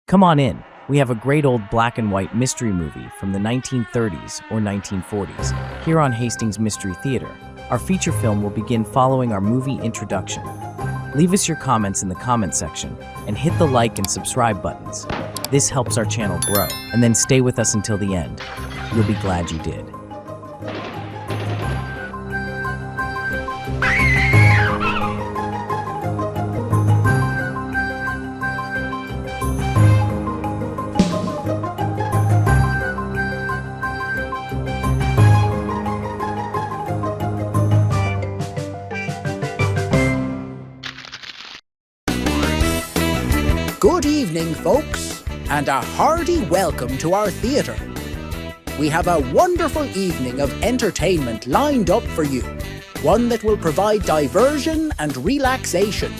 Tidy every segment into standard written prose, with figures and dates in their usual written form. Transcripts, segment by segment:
Come on in. We have a great old black and white mystery movie from the 1930s or 1940s here on Hastings Mystery Theater. Our feature film will begin following our movie introduction. Leave us your comments in the comment section and hit the like and subscribe buttons. This helps our channel grow. And then stay with us until the end. You'll be glad you did. Good evening, folks, and a hearty welcome to our theatre. We have a wonderful evening of entertainment lined up for you, one that will provide diversion and relaxation.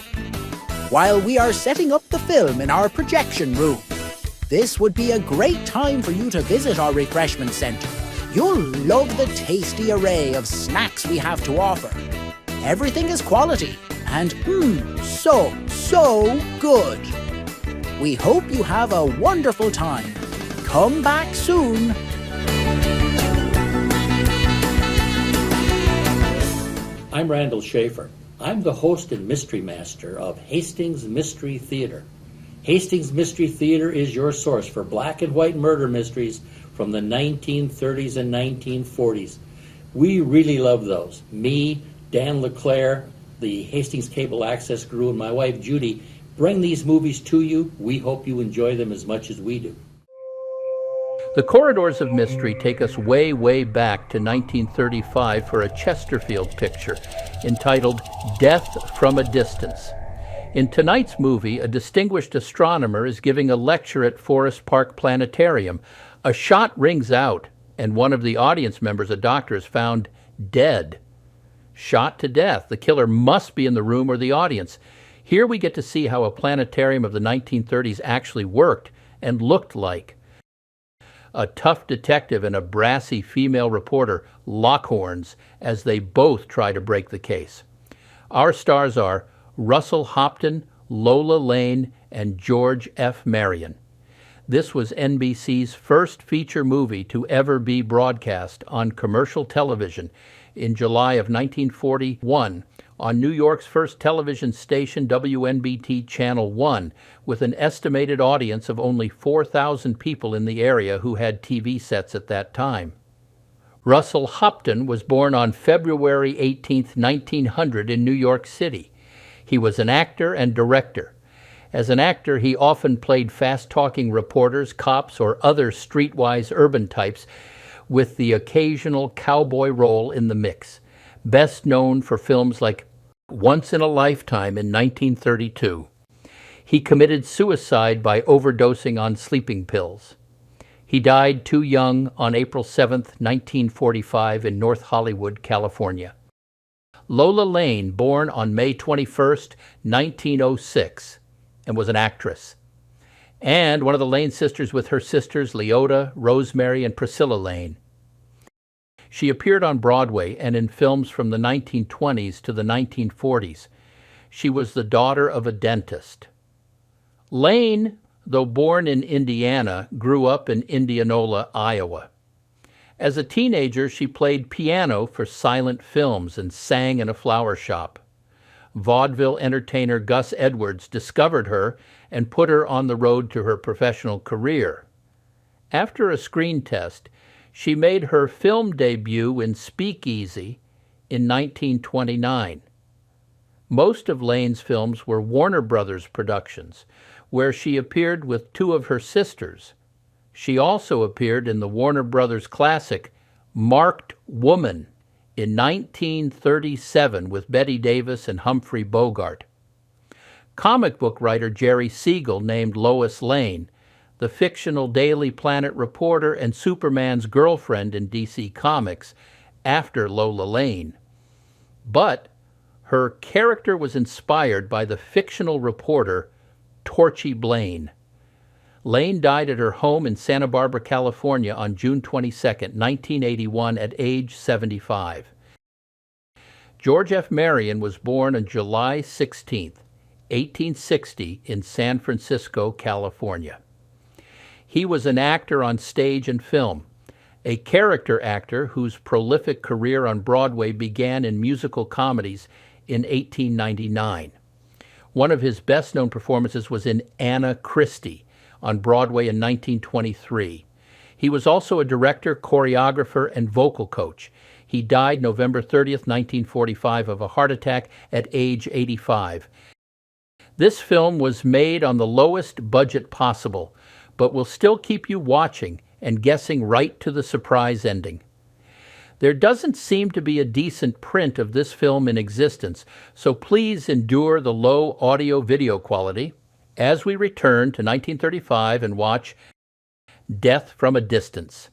While we are setting up the film in our projection room, this would be a great time for you to visit our refreshment centre. You'll love the tasty array of snacks we have to offer. Everything is quality and so good. We hope you have a wonderful time. Come back soon. I'm Randall Schaefer. I'm the host and mystery master of Hastings Mystery Theater. Hastings Mystery Theater is your source for black and white murder mysteries from the 1930s and 1940s. We really love those. Me, Dan LeClaire, the Hastings Cable Access crew, and my wife Judy bring these movies to you. We hope you enjoy them as much as we do. The Corridors of Mystery take us way, way back to 1935 for a Chesterfield picture entitled Death from a Distance. In tonight's movie, a distinguished astronomer is giving a lecture at Forest Park Planetarium. A shot rings out, and one of the audience members, a doctor, is found dead. Shot to death. The killer must be in the room or the audience. Here we get to see how a planetarium of the 1930s actually worked and looked like. A tough detective and a brassy female reporter lock horns as they both try to break the case. Our stars are Russell Hopton, Lola Lane, and George F. Marion. This was NBC's first feature movie to ever be broadcast on commercial television in July of 1941 on New York's first television station, WNBT Channel 1, with an estimated audience of only 4,000 people in the area who had TV sets at that time. Russell Hopton was born on February 18, 1900 in New York City. He was an actor and director. As an actor, he often played fast-talking reporters, cops, or other streetwise urban types with the occasional cowboy role in the mix. Best known for films like Once in a Lifetime in 1932. He committed suicide by overdosing on sleeping pills. He died too young on April 7, 1945 in North Hollywood, California. Lola Lane, born on May 21, 1906, and was an actress. And one of the Lane sisters with her sisters Leota, Rosemary, and Priscilla Lane. She appeared on Broadway and in films from the 1920s to the 1940s. She was the daughter of a dentist. Lane, though born in Indiana, grew up in Indianola, Iowa. As a teenager, she played piano for silent films and sang in a flower shop. Vaudeville entertainer Gus Edwards discovered her and put her on the road to her professional career. After a screen test, she made her film debut in Speakeasy in 1929. Most of Lane's films were Warner Brothers productions, where she appeared with two of her sisters. She also appeared in the Warner Brothers classic Marked Woman in 1937 with Bette Davis and Humphrey Bogart. Comic book writer Jerry Siegel named Lois Lane the fictional Daily Planet reporter and Superman's girlfriend in DC Comics after Lola Lane. But her character was inspired by the fictional reporter Torchy Blaine. Lane died at her home in Santa Barbara, California on June 22, 1981 at age 75. George F. Marion was born on July 16, 1860 in San Francisco, California. He was an actor on stage and film, a character actor whose prolific career on Broadway began in musical comedies in 1899. One of his best-known performances was in Anna Christie on Broadway in 1923. He was also a director, choreographer, and vocal coach. He died November 30th, 1945 of a heart attack at age 85. This film was made on the lowest budget possible, but will still keep you watching and guessing right to the surprise ending. There doesn't seem to be a decent print of this film in existence, so please endure the low audio-video quality as we return to 1935 and watch Death from a Distance.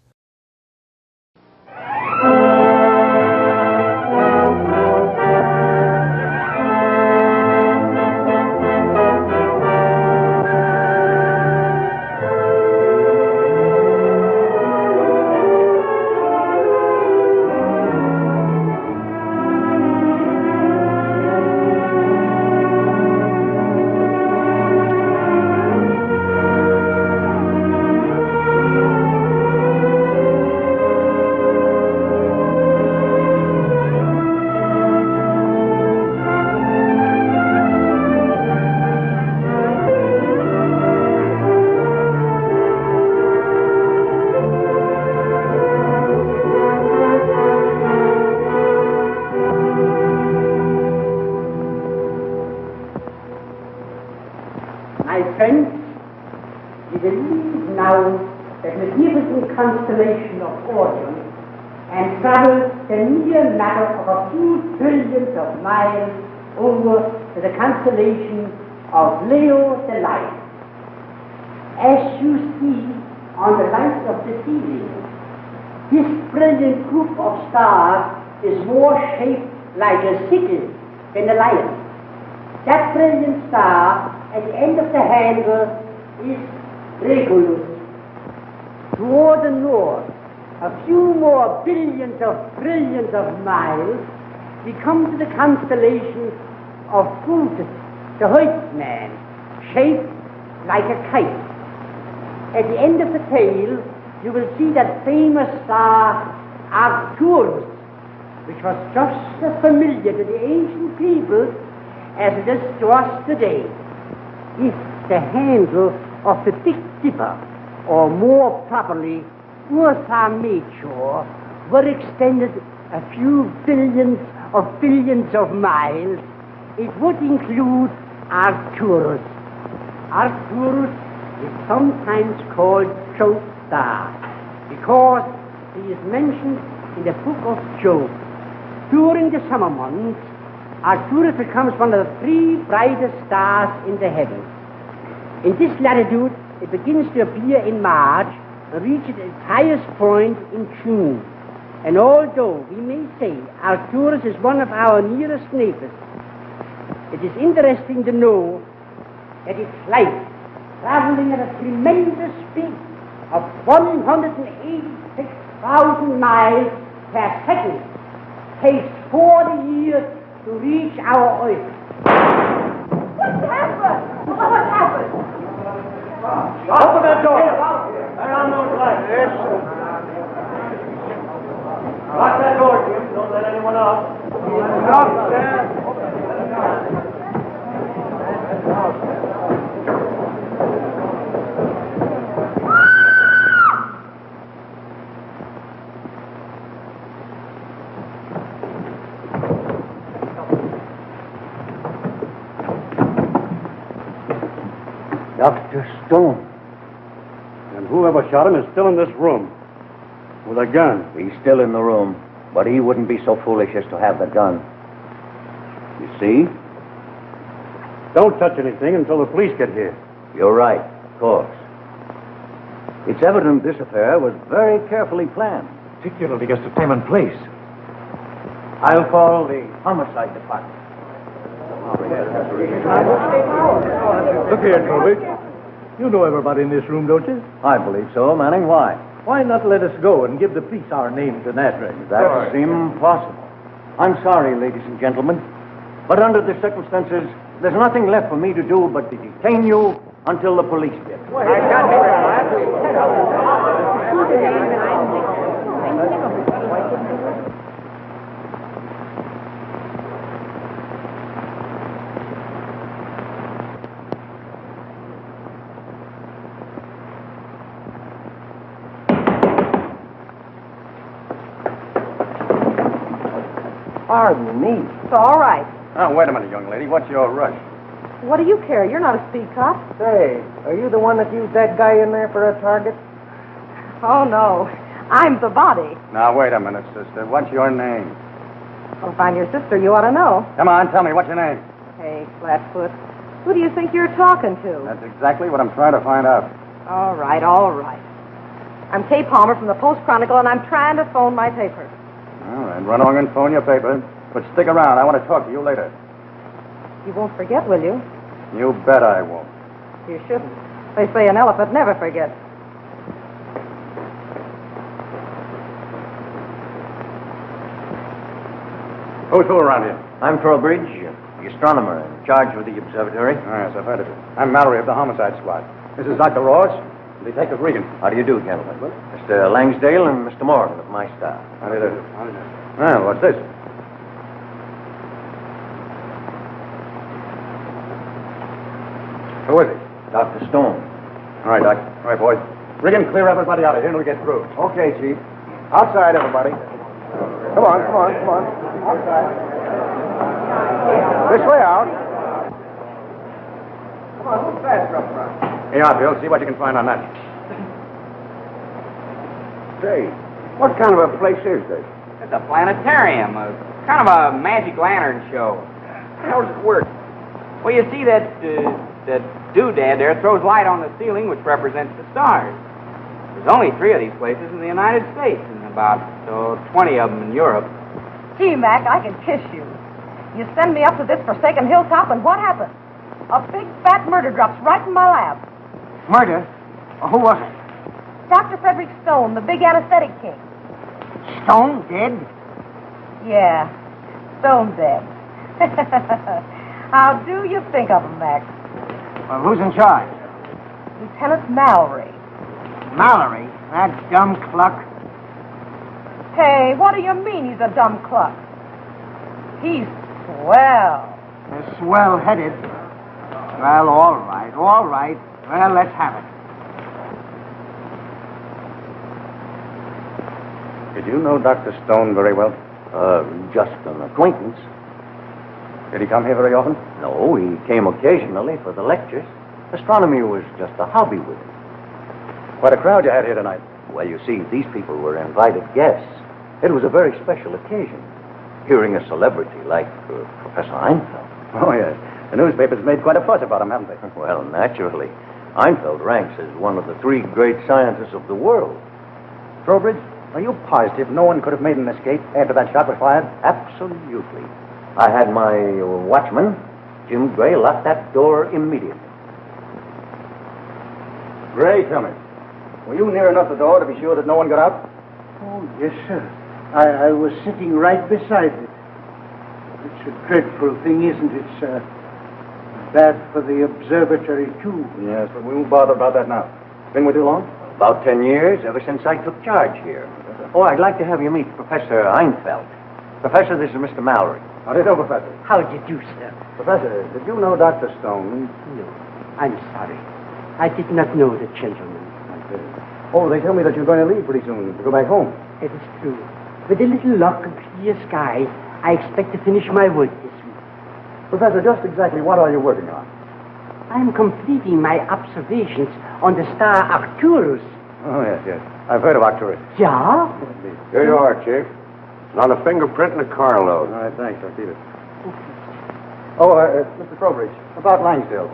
Constellation of Orion and travels the mere matter of a few trillions of miles over to the constellation of Leo the Light. As you see on the light of the ceiling, this brilliant group of stars is more shaped like a city than a lion. That brilliant star at the end of the handle is Regulus. Toward the north, a few more billions of trillions of miles, we come to the constellation of Plutus, the Hopton, shaped like a kite. At the end of the tail, you will see that famous star Arcturus, which was just as familiar to the ancient people as it is to us today. It's the handle of the Big Dipper, or more properly, Ursa Major, were extended a few billions of miles. It would include Arcturus. Arcturus is sometimes called Job star because he is mentioned in the book of Job. During the summer months, Arcturus becomes one of the three brightest stars in the heavens. In this latitude, it begins to appear in March and reaches its highest point in June. And although we may say Arcturus is one of our nearest neighbors, it is interesting to know that its light, traveling at a tremendous speed of 186,000 miles per second, takes 40 years to reach our Earth. What happened? What happened? Open that door! Turn on those lights. Yes, sir. Lock that door, Jim. Don't let anyone out. Lock, sir. Dr. Stone. And whoever shot him is still in this room. With a gun. He's still in the room, but he wouldn't be so foolish as to have the gun. You see? Don't touch anything until the police get here. You're right, of course. It's evident this affair was very carefully planned. Particularly as to time and place. I'll call the homicide department. Look here, Toby. You know everybody in this room, don't you? I believe so, Manning. Why? Why not let us go and give the police our names and address? That's impossible. I'm sorry, ladies and gentlemen, but under the circumstances, there's nothing left for me to do but to detain you until the police get here. Pardon me. It's all right. Oh, wait a minute, young lady. What's your rush? What do you care? You're not a speed cop. Say, are you the one that used that guy in there for a target? Oh, no. I'm the body. Now, wait a minute, sister. What's your name? Well, if I'm your sister, you ought to know. Come on, tell me. What's your name? Hey, Flatfoot. Who do you think you're talking to? That's exactly what I'm trying to find out. All right, all right. I'm Kay Palmer from the Post-Chronicle, and I'm trying to phone my papers. All right, run along and phone your paper. But stick around. I want to talk to you later. You won't forget, will you? You bet I won't. You shouldn't. They say an elephant never forgets. Who's who around here? I'm Trowbridge, the astronomer in charge of the observatory. Oh, yes, I've heard of it. I'm Mallory of the homicide squad. This is Dr. Ross, and Detective Regan. How do you do, gentlemen? Mr. Langsdale and Mr. Morgan of my staff. How do you do? Well, what's this? Who is he? Dr. Stone. All right, Doc. All right, boys. Regan, clear everybody out of here and we'll get through. Okay, Chief. Outside, everybody. Come on. Outside. This way out. Come on, move faster up front. Here you are, Bill. See what you can find on that. Say, what kind of a place is this? It's a planetarium, kind of a magic lantern show. How does it work? Well, you see that doodad there throws light on the ceiling, which represents the stars. There's only 3 of these places in the United States, and about 20 of them in Europe. Gee, Mac, I can kiss you. You send me up to this forsaken hilltop, and what happens? A big, fat murder drops right in my lap. Murder? Who was it? Dr. Frederick Stone, the big anesthetic king. Stone dead? Yeah, Stone dead. How do you think of him, Mac? Well, who's in charge? Lieutenant Mallory. Mallory? That dumb cluck. Hey, what do you mean he's a dumb cluck? He's swell. Swell-headed. Well, all right. Well, let's have it. Did you know Dr. Stone very well? Just an acquaintance. Did he come here very often? No, he came occasionally for the lectures. Astronomy was just a hobby with him. Quite a crowd you had here tonight. Well, you see, these people were invited guests. It was a very special occasion. Hearing a celebrity like Professor Einfeld. Oh, yes. The newspapers made quite a fuss about him, haven't they? Well, naturally. Einfeld ranks as one of the 3 great scientists of the world. Trowbridge, are you positive no one could have made an escape after that shot was fired? Absolutely. I had my watchman, Jim Gray, lock that door immediately. Gray, tell me. Were you near enough the door to be sure that no one got out? Oh, yes, sir. I was sitting right beside it. It's a dreadful thing, isn't it, sir? Bad for the observatory, too. Yes, but we won't bother about that now. Been with you long? About 10 years, ever since I took charge here. Oh, I'd like to have you meet Professor Einfeld. Professor, this is Mr. Mallory. How do you do, Professor? How do you do, sir? Professor, did you know Dr. Stone? No, I'm sorry. I did not know the gentleman. Oh, they tell me that you're going to leave pretty soon to go back home. It is true. With a little luck and clear sky, I expect to finish my work this week. Professor, just exactly what are you working on? I'm completing my observations on the star Arcturus. Oh, yes. I've heard of Arcturus. Yeah? Here you are, Chief. Not a fingerprint in a carload. All right, thanks. I'll keep it. Oh, Mr. Trowbridge, about Langsdale.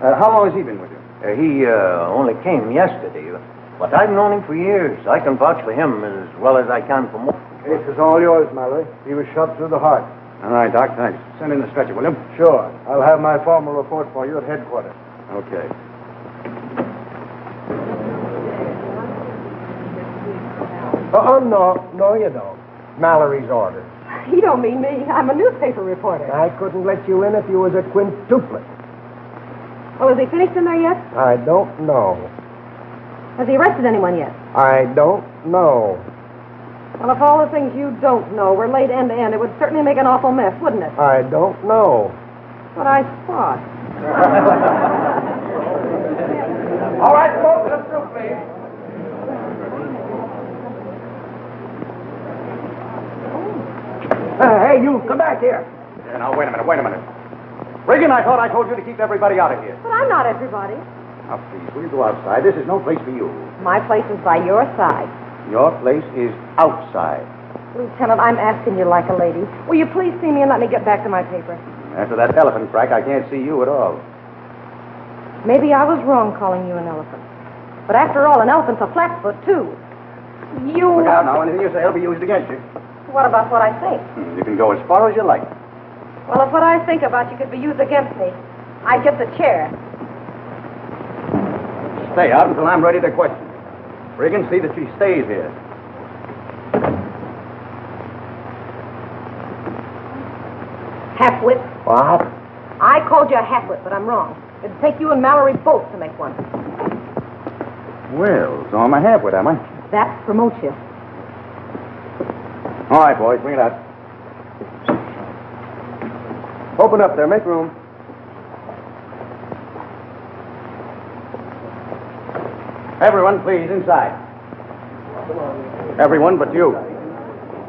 How long has he been with you? He only came yesterday, but I've known him for years. I can vouch for him as well as I can for more. Case is all yours, Mallory. He was shot through the heart. All right, Doc, thanks. Send in the stretcher, will you? Sure. I'll have my formal report for you at headquarters. Okay. Oh, no, you don't. Mallory's orders. You don't mean me. I'm a newspaper reporter. I couldn't let you in if you was a quintuplet. Well, has he finished in there yet? I don't know. Has he arrested anyone yet? I don't know. Well, if all the things you don't know were laid end to end, it would certainly make an awful mess, wouldn't it? I don't know. What I thought. All right, folks, let's through, please. Hey, you, come back here. Yeah, now, wait a minute. Regan, I thought I told you to keep everybody out of here. But I'm not everybody. Now, please, will you go outside? This is no place for you. My place is by your side. Your place is outside. Lieutenant, I'm asking you like a lady. Will you please see me and let me get back to my paper? After that elephant crack, I can't see you at all. Maybe I was wrong calling you an elephant. But after all, an elephant's a flatfoot, too. You... Look out now. Anything you say will be used against you. What about what I think? You can go as far as you like. Well, if what I think about you could be used against me, I'd get the chair. Stay out until I'm ready to question. Regan, see that she stays here. Half-wit. What? I called you a half-wit, but I'm wrong. It'd take you and Mallory both to make one. Well, so I'm a halfwit, am I? That promotes you. All right, boys, bring it out. Open up there, make room. Everyone, please, inside. Everyone but you.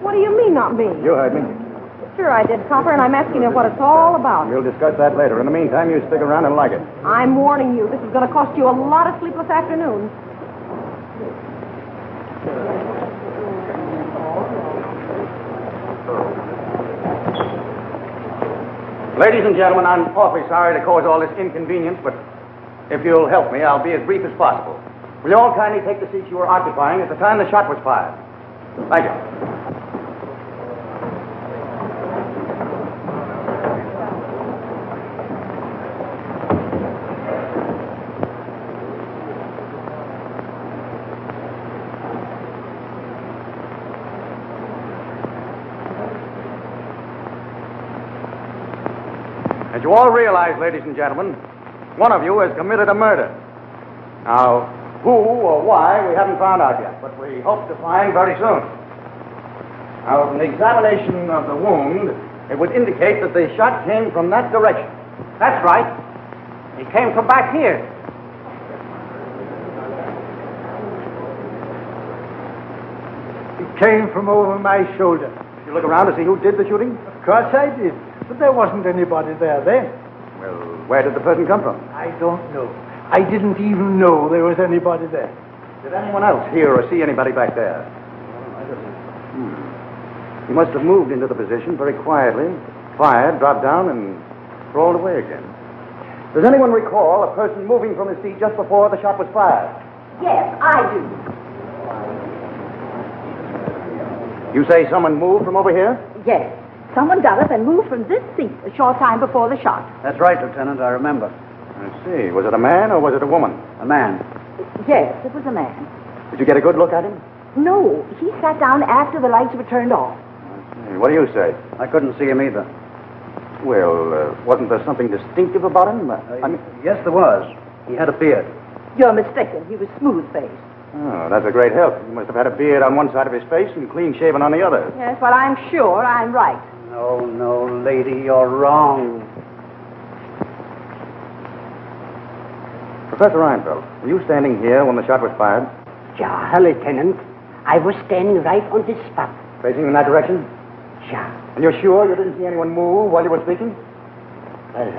What do you mean, not me? You heard me. Sure I did, Copper, and I'm asking you what it's all about. We'll discuss that later. In the meantime, you stick around and like it. I'm warning you, this is going to cost you a lot of sleepless afternoons. Ladies and gentlemen, I'm awfully sorry to cause all this inconvenience, but if you'll help me, I'll be as brief as possible. Will you all kindly take the seats you were occupying at the time the shot was fired? Thank you. As you all realize, ladies and gentlemen, one of you has committed a murder. Now, who or why, we haven't found out yet, but we hope to find very soon. Now, from the examination of the wound, it would indicate that the shot came from that direction. That's right. It came from back here. It came from over my shoulder. Did you look around to see who did the shooting? Of course I did. But there wasn't anybody there then. Well, where did the person come from? I don't know. I didn't even know there was anybody there. Did anyone else hear or see anybody back there? He must have moved into the position very quietly, fired, dropped down, and crawled away again. Does anyone recall a person moving from his seat just before the shot was fired? Yes, I do. You say someone moved from over here? Yes. Someone got up and moved from this seat a short time before the shot. That's right, Lieutenant. I remember. I see. Was it a man or was it a woman? A man. Yes, it was a man. Did you get a good look at him? No, he sat down after the lights were turned off. I see. What do you say? I couldn't see him either. Well, wasn't there something distinctive about him? Yes, there was. He had a beard. You're mistaken. He was smooth-faced. Oh, that's a great help. He must have had a beard on one side of his face and clean-shaven on the other. Yes, but I'm sure I'm right. No, lady, you're wrong. Professor Reinfeld, were you standing here when the shot was fired? Ja, Lieutenant. I was standing right on this spot. Facing in that direction? Ja. And you're sure you didn't see anyone move while you were speaking? Well,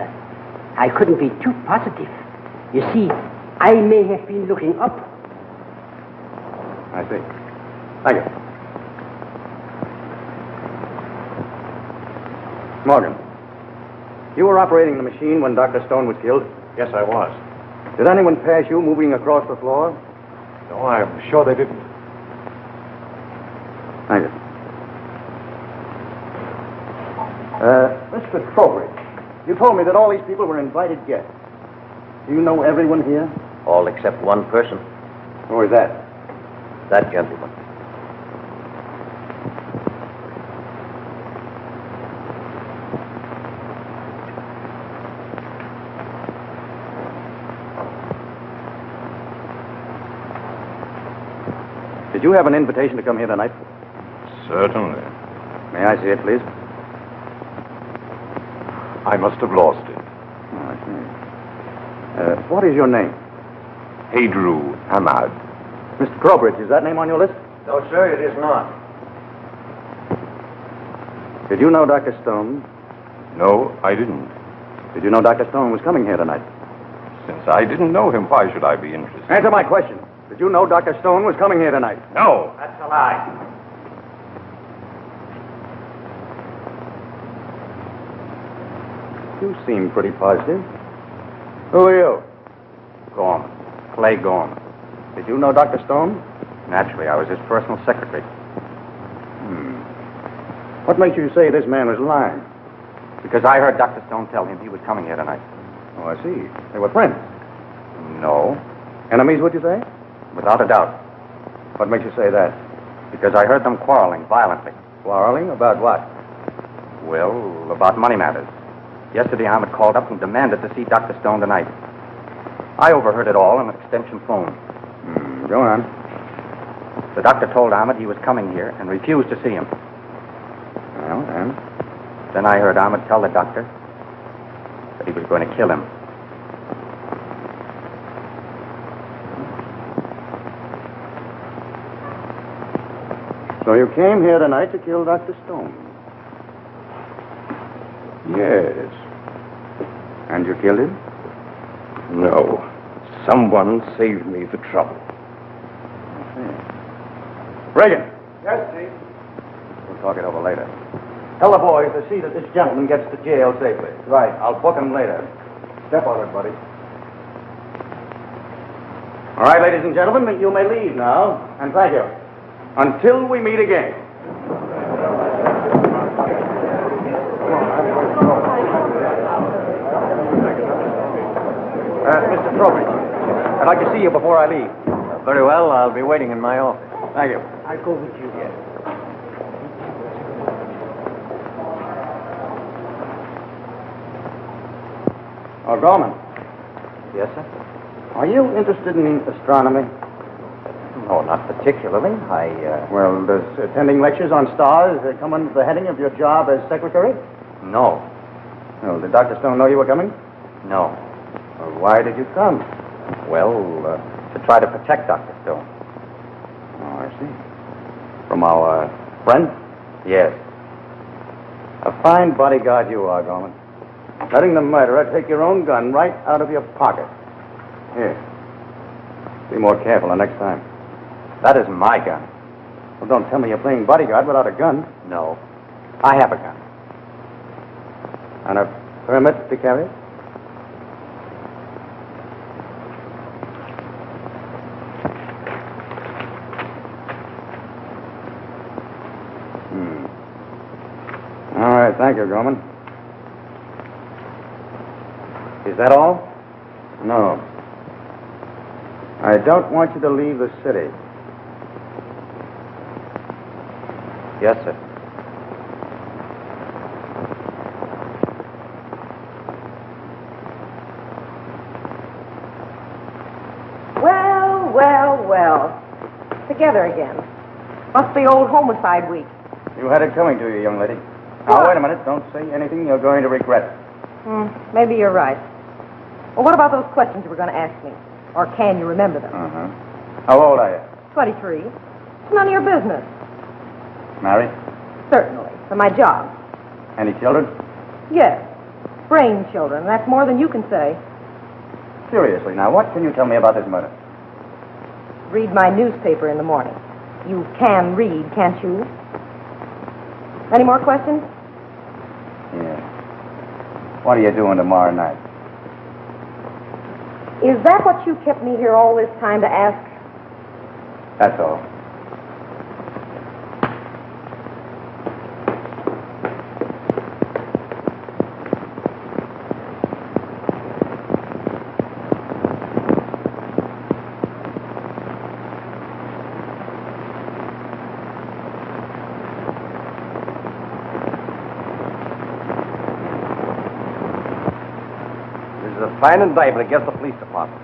I couldn't be too positive. You see, I may have been looking up. I see. Thank you. Morgan, you were operating the machine when Dr. Stone was killed? Yes, I was. Did anyone pass you moving across the floor? No, I'm sure they didn't. Thank you. Mr. Trowbridge, you told me that all these people were invited guests. Do you know everyone here? All except one person. Who is that? That gentleman. Did you have an invitation to come here tonight? Certainly. May I see it, please? I must have lost it. Oh, I see. What is your name? Hadru Ahmad. Mr. Crowbridge, is that name on your list? No, sir, it is not. Did you know Dr. Stone? No, I didn't. Did you know Dr. Stone was coming here tonight? Since I didn't know him, why should I be interested? Answer my question. Did you know Dr. Stone was coming here tonight? No. That's a lie. You seem pretty positive. Who are you? Gorman. Clay Gorman. Did you know Dr. Stone? Naturally, I was his personal secretary. What makes you say this man was lying? Because I heard Dr. Stone tell him he was coming here tonight. Oh, I see. They were friends. No. Enemies, would you say? Without a doubt. What makes you say that? Because I heard them quarreling violently. Quarreling? About what? Well, about money matters. Yesterday, Ahmed called up and demanded to see Dr. Stone tonight. I overheard it all on an extension phone. Go on. The doctor told Ahmed he was coming here and refused to see him. Well, and? Then I heard Ahmed tell the doctor that he was going to kill him. So you came here tonight to kill Dr. Stone? Yes. And you killed him? No. Someone saved me the trouble. Reagan. Yes, Chief. We'll talk it over later. Tell the boys to see that this gentleman gets to jail safely. Right. I'll book him later. Step on it, buddy. All right, ladies and gentlemen, you may leave now. And thank you. Until we meet again. Mr. Trowbridge, I'd like to see you before I leave. Very well. I'll be waiting in my office. Thank you. I'll go with you. Yes. Oh, Gorman, Yes, sir? are you interested in astronomy? No, not particularly. Well, does attending lectures on stars come under the heading of your job as secretary? No. Well, did Dr. Stone know you were coming? No. Well, why did you come? Well, to try to protect Dr. Stone. Oh, I see. From our friend? Yes. A fine bodyguard you are, Gorman. Letting the murderer take your own gun right out of your pocket. Here. Be more careful the next time. That isn't my gun. Well, don't tell me you're playing bodyguard without a gun. No. I have a gun. And a permit to carry it? All right, thank you, Gorman. Is that all? No. I don't want you to leave the city. Yes, sir. Well, well, well. Together again. Must be old homicide week. You had it coming to you, young lady. Now, wait a minute. Don't say anything you're going to regret. Maybe you're right. Well, what about those questions you were going to ask me? Or can you remember them? How old are you? 23. It's none of your business. Married? Certainly. For my job. Any children? Yes. Brain children. That's more than you can say. Seriously, now, what can you tell me about this murder? Read my newspaper in the morning. You can read, can't you? Any more questions? Yeah. What are you doing tomorrow night? Is that what you kept me here all this time to ask? That's all. This is a fine indictment against the police department.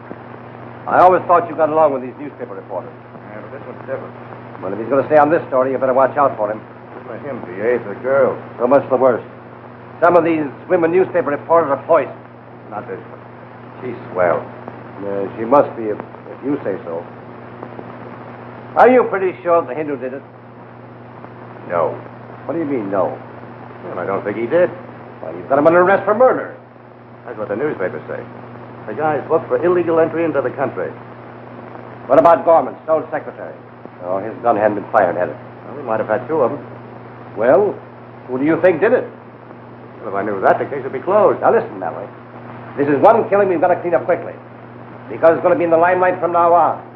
I always thought you got along with these newspaper reporters. Yeah, but this one's different. Well, if he's going to stay on this story, you better watch out for him. For him, D.A., the girl. So much the worse. Some of these women newspaper reporters are poison. Not this one. She's swell. She must be if you say so. Are you pretty sure the Hindu did it? No. What do you mean, no? Well, I don't think he did. Well, you've got him under arrest for murder. That's what the newspapers say. The guy's booked for illegal entry into the country. What about Gorman, Stone's secretary? Oh, his gun hadn't been fired, had it? Well, we might have had two of them. Well, who do you think did it? Well, if I knew that, the case would be closed. Now listen, Malloy. This is one killing we've got to clean up quickly. Because it's going to be in the limelight from now on.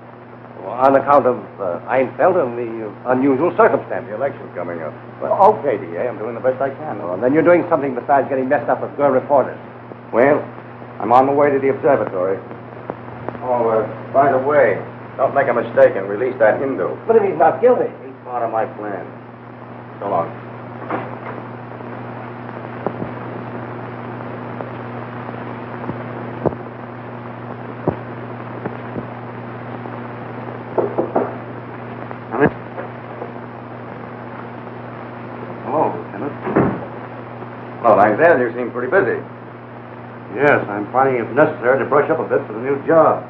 On account of Einfeld and the unusual circumstances. The election's coming up. Well, okay, D.A., I'm doing the best I can. Oh, and then you're doing something besides getting messed up with girl reporters. Well, I'm on the way to the observatory. Oh, by the way, don't make a mistake and release that Hindu. But if he's not guilty. He's part of my plan. So long. Hello, Lieutenant. Well, Langdale, you seem pretty busy. Yes, I'm finding it necessary to brush up a bit for the new job.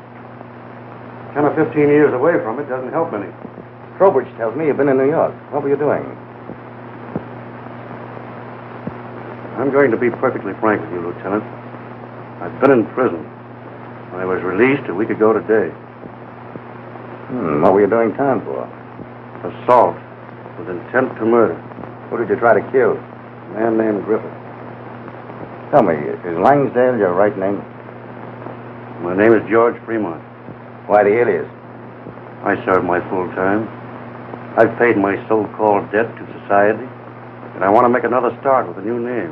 10 or 15 years away from it doesn't help any. Trowbridge tells me you've been in New York. What were you doing? I'm going to be perfectly frank with you, Lieutenant. I've been in prison. I was released a week ago today. What were you doing time for? Assault with intent to murder. Who did you try to kill? A man named Griffith. Tell me, is Langsdale your right name? My name is George Fremont. Why the alias? I served my full time. I've paid my so-called debt to society, and I want to make another start with a new name.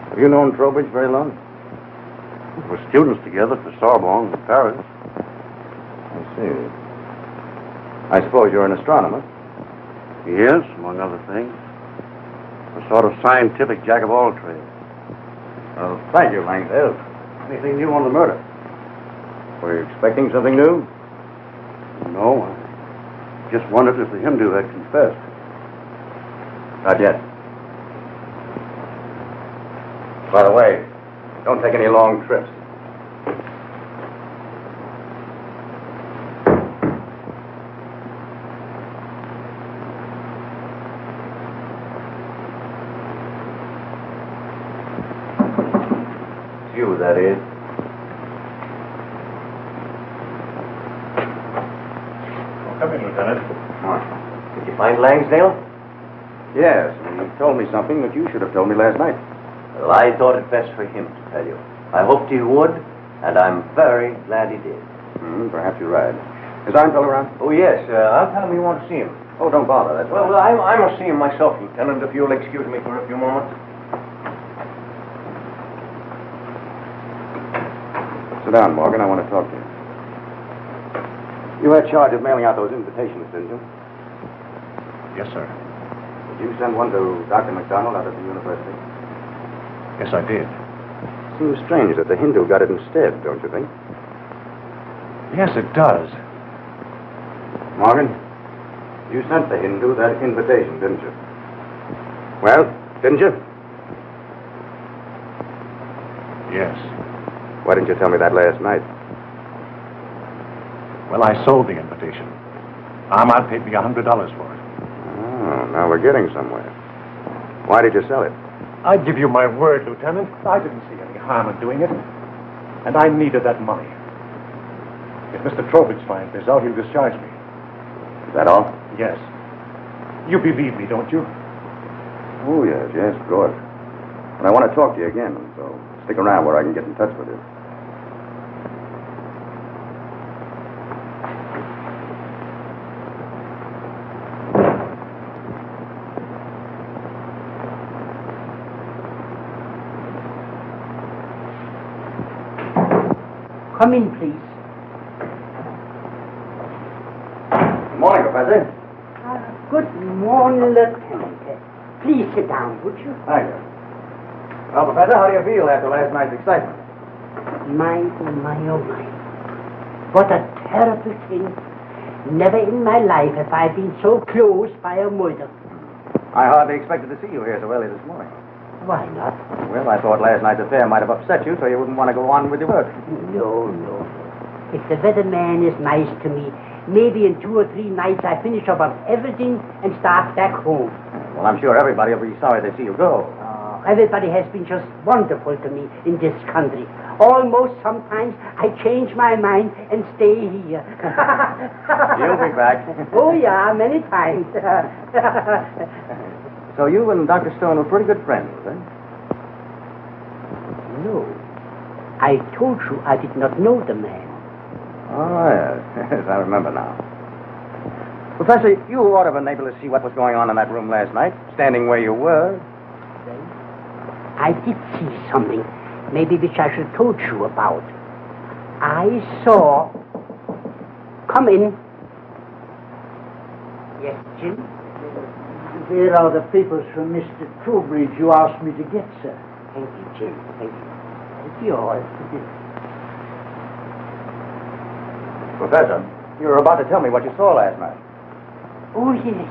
Have you known Trowbridge very long? We were students together at the Sorbonne in Paris. I see. I suppose you're an astronomer? Yes, among other things. A sort of scientific jack of all trades. Well, thank you, Langsdale. Anything new on the murder? Were you expecting something new? No, I just wondered if the Hindu had confessed. Not yet. By the way, don't take any long trips. It's you, that is. Come in, Lieutenant. Did you find Langsdale? Yes, and he told me something that you should have told me last night. Well, I thought it best for him to tell you. I hoped he would, and I'm very glad he did. Perhaps you're right. Is Einfeld around? Oh, yes. I'll tell him you want to see him. Oh, don't bother. That's Well, I must see him myself, Lieutenant, if you'll excuse me for a few moments. Sit down, Morgan. I want to talk to you. You had charge of mailing out those invitations, didn't you? Yes, sir. Did you send one to Dr. McDonald out at the university? Yes, I did. Seems strange that the Hindu got it instead, don't you think? Yes, it does. Morgan, you sent the Hindu that invitation, didn't you? Well, didn't you? Yes. Why didn't you tell me that last night? Well, I sold the invitation. Ahmad paid me $100 for it. Oh, now we're getting somewhere. Why did you sell it? I give you my word, Lieutenant. I didn't see any harm in doing it. And I needed that money. If Mr. Trowbridge finds this out, he'll discharge me. Is that all? Yes. You believe me, don't you? Oh, yes, of course. But I want to talk to you again, so stick around where I can get in touch with you. Come in, please. Good morning, Professor. Good morning, Lieutenant. Please sit down, would you? Thank you. Well, Professor, how do you feel after last night's excitement? My, oh my. What a terrible thing. Never in my life have I been so close by a murder. I hardly expected to see you here so early this morning. Why not? Well, I thought last night's affair might have upset you, so you wouldn't want to go on with your work. No. If the weatherman is nice to me, maybe in 2 or 3 nights I finish about everything and start back home. Well, I'm sure everybody will be sorry to see you go. Everybody has been just wonderful to me in this country. Almost sometimes I change my mind and stay here. You'll be back. Oh, yeah, many times. So you and Dr. Stone were pretty good friends, eh? No. I told you I did not know the man. Oh, yes, I remember now. Professor, you ought to have been able to see what was going on in that room last night, standing where you were. I did see something, maybe which I should have told you about. I saw... Come in. Yes, Jim? Here are the papers from Mr. Trowbridge you asked me to get, sir. Thank you, Jim. Thank you. Thank you all. Professor, you were about to tell me what you saw last night. Oh, yes.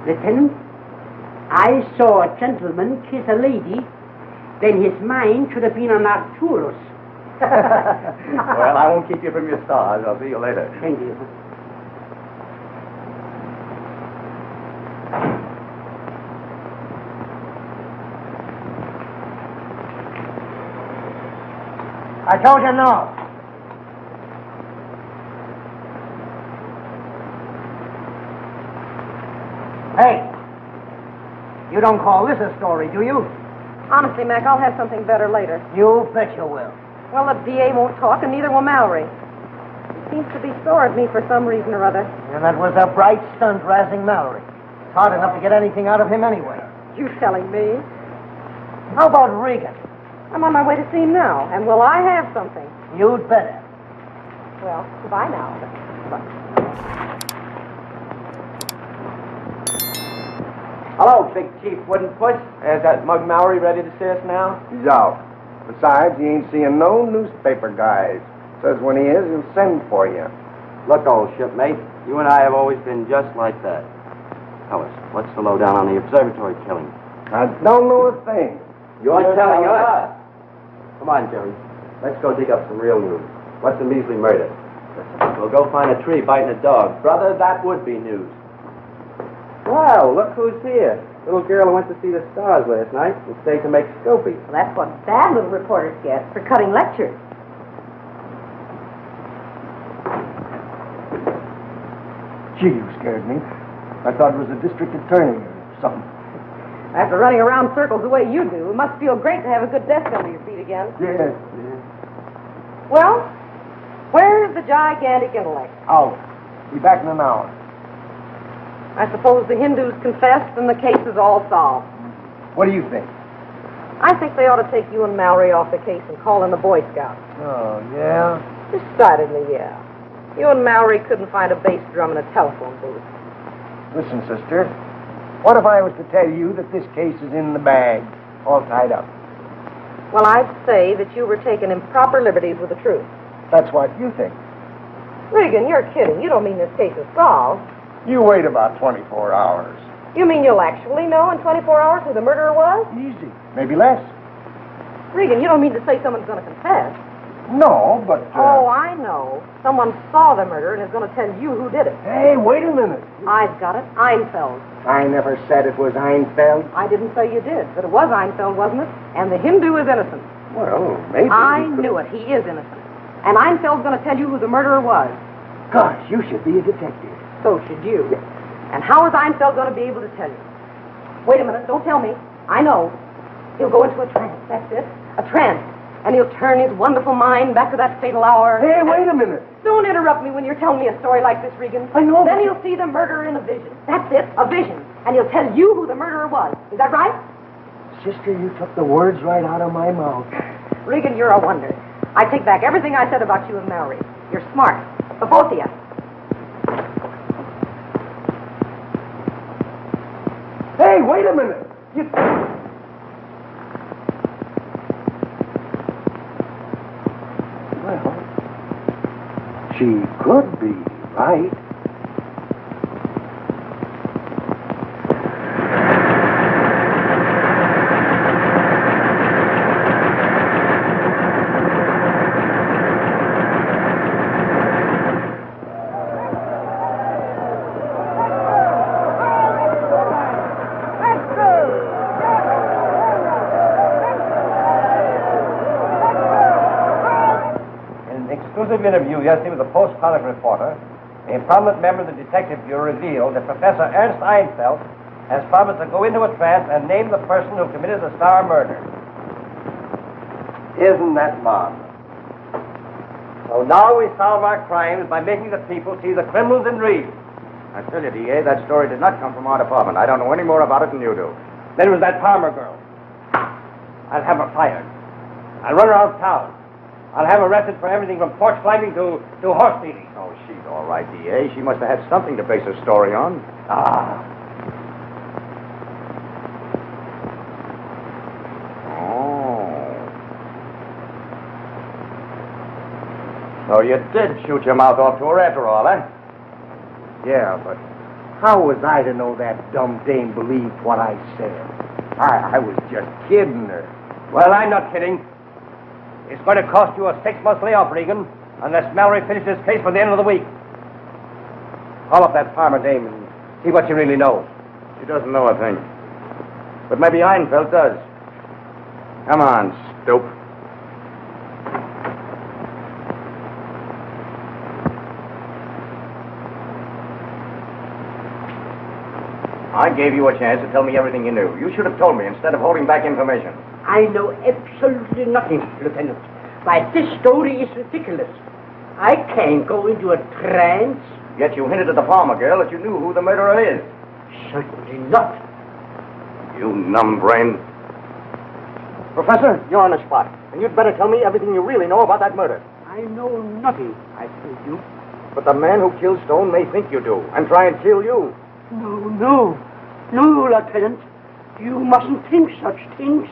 Lieutenant, I saw a gentleman kiss a lady when his mind should have been on Arcturus. Well, I won't keep you from your stars. I'll see you later. Thank you. I told you no. Hey, you don't call this a story, do you? Honestly, Mac, I'll have something better later. You bet you will. Well, the DA won't talk, and neither will Mallory. He seems to be sore at me for some reason or other. And that was a bright stunt razzing Mallory. It's hard enough to get anything out of him anyway. You telling me? How about Regan? I'm on my way to see him now, and will I have something? You'd better. Well, goodbye now. Hello, Big Chief Wooden Push. Is that Mug Mallory ready to see us now? He's out. Besides, he ain't seeing no newspaper guys. Says when he is, he'll send for you. Look, old shipmate, you and I have always been just like that. Tell us, what's the lowdown on the observatory killing? I don't know a thing. You're telling us. Come on, Jerry. Let's go dig up some real news. What's a measly murder? We'll go find a tree biting a dog. Brother, that would be news. Well, look who's here. Little girl who went to see the stars last night and stayed to make Scopy. Well, that's what bad little reporters get for cutting lectures. Gee, you scared me. I thought it was a district attorney or something. After running around circles the way you do, it must feel great to have a good desk under your feet again. Yes. Well, where's the gigantic intellect? Out. Be back in an hour. I suppose the Hindus confessed and the case is all solved. What do you think? I think they ought to take you and Mallory off the case and call in the Boy Scouts. Oh, yeah? Decidedly, yeah. You and Mallory couldn't find a bass drum in a telephone booth. Listen, sister. What if I was to tell you that this case is in the bag, all tied up? Well, I'd say that you were taking improper liberties with the truth. That's what you think. Regan, you're kidding. You don't mean this case is solved. You wait about 24 hours. You mean you'll actually know in 24 hours who the murderer was? Easy. Maybe less. Regan, you don't mean to say someone's going to confess? No, but... Oh, I know. Someone saw the murder and is going to tell you who did it. Hey, wait a minute. I've got it. Einfeld. I never said it was Einfeld. I didn't say you did, but it was Einfeld, wasn't it? And the Hindu is innocent. Well, maybe... I knew it. He is innocent. And Einfeld's going to tell you who the murderer was. Gosh, you should be a detective. So should you. And how is Einfeld going to be able to tell you? Wait a minute. Don't tell me. I know. He'll go into a trance. That's it. A trance. And he'll turn his wonderful mind back to that fatal hour. Hey, wait a minute. Don't interrupt me when you're telling me a story like this, Regan. I know. Then he'll see the murderer in a vision. That's it. A vision. And he'll tell you who the murderer was. Is that right? Sister, you took the words right out of my mouth. Regan, you're a wonder. I take back everything I said about you and Mallory. You're smart. The both of you. Hey, wait a minute. Well, she could be Right. Interview yesterday with a Post-Chronic reporter, a prominent member of the Detective Bureau revealed that Professor Ernst Einfeld has promised to go into a trance and name the person who committed the Star murder. Isn't that marvelous? So now we solve our crimes by making the people see the criminals in dreams. I tell you, D.A., that story did not come from our department. I don't know any more about it than you do. Then it was that Palmer girl. I'll have her fired. I'll run her out of town. I'll have her arrested for everything from porch climbing to horse stealing. Oh, she's all right, D.A. She must have had something to base her story on. Ah. Oh. So you did shoot your mouth off to her after all, eh? Yeah, but how was I to know that dumb dame believed what I said? I was just kidding her. Well, I'm not kidding. It's going to cost you a 6-month layoff, Regan, unless Mallory finishes this case by the end of the week. Call up that Palmer dame and see what she really knows. She doesn't know a thing. But maybe Einfeld does. Come on, stoop. I gave you a chance to tell me everything you knew. You should have told me instead of holding back information. I know absolutely nothing, Lieutenant. Why, this story is ridiculous. I can't go into a trance. Yet you hinted at the Palmer girl that you knew who the murderer is. Certainly not. You numb-brained. Professor, you're on the spot. And you'd better tell me everything you really know about that murder. I know nothing, I told you. But the man who killed Stone may think you do and try and kill you. No, Lieutenant. You mustn't think such things.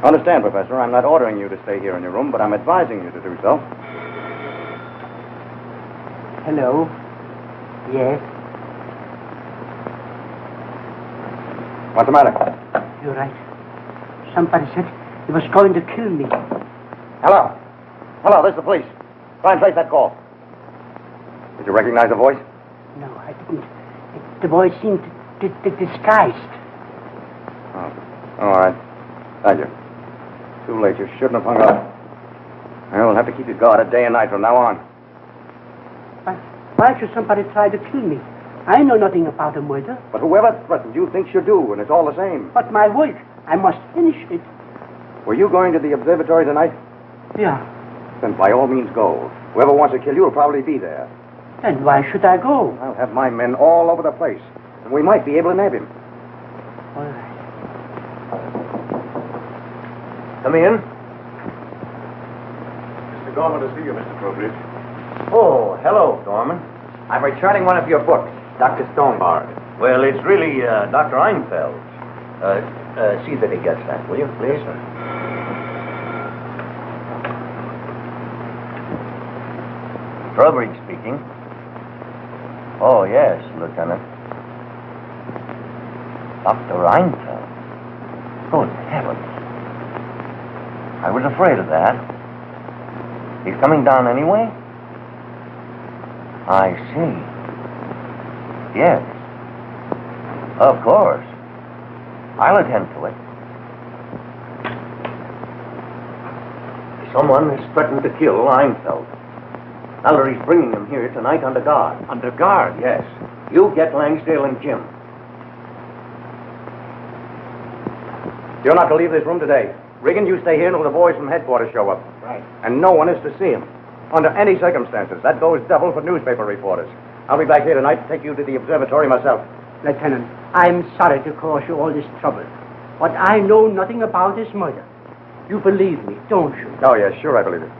Understand, Professor, I'm not ordering you to stay here in your room, but I'm advising you to do so. Hello? Yes? What's the matter? You're right. Somebody said he was going to kill me. Hello. Hello, this is the police. Try and trace that call. Did you recognize the voice? No, I didn't. The voice seemed disguised. Oh, all right. Thank you. Too late. You shouldn't have hung up. Well, we'll have to keep you guarded day and night from now on. Why should somebody try to kill me? I know nothing about a murder. But whoever threatened you thinks you do, and it's all the same. But my work, I must finish it. Were you going to the observatory tonight? Yeah. Then by all means go. Whoever wants to kill you will probably be there. Then why should I go? I'll have my men all over the place, and we might be able to nab him. All right. Come in. Mr. Gorman to see you, Mr. Trowbridge. Oh, hello, Dorman. I'm returning one of your books, Dr. Stonebard. Well, it's really Dr. Einfeld. See that he gets that, will you, please? Trowbridge speaking. Oh, yes, Lieutenant. Dr. Einfeld. Good heavens. I was afraid of that. He's coming down anyway? I see. Yes. Of course. I'll attend to it. Someone has threatened to kill Einfeld. Mallory's bringing him here tonight under guard. Under guard? Yes. You get Langsdale and Jim. You're not to leave this room today. Regan, you stay here until the boys from headquarters show up. Right. And no one is to see him. Under any circumstances. That goes double for newspaper reporters. I'll be back here tonight to take you to the observatory myself. Lieutenant, I'm sorry to cause you all this trouble, but I know nothing about this murder. You believe me, don't you? Oh, yes, sure, I believe it.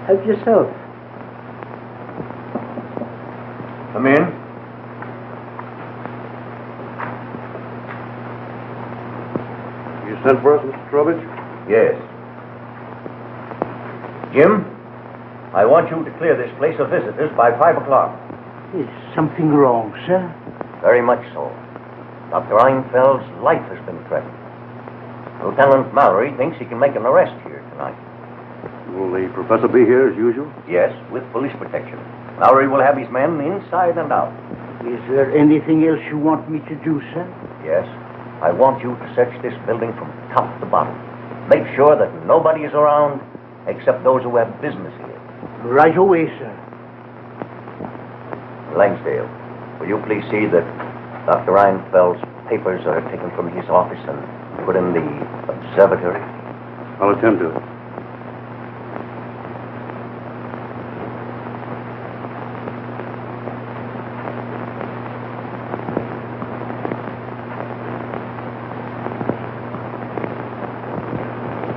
Help yourself. Come in. You sent for us, Mr. Trowbridge? Yes. Jim, I want you to clear this place of visitors by 5 o'clock. Is something wrong, sir? Very much so. Dr. Einfeld's life has been threatened. Lieutenant Mallory thinks he can make an arrest here tonight. Will the professor be here as usual? Yes, with police protection. Mallory will have his men inside and out. Is there anything else you want me to do, sir? Yes, I want you to search this building from top to bottom. Make sure that nobody is around except those who have business here. Right away, sir. Langsdale, will you please see that Dr. Einfeld's papers are taken from his office and put in the observatory? I'll attend to it.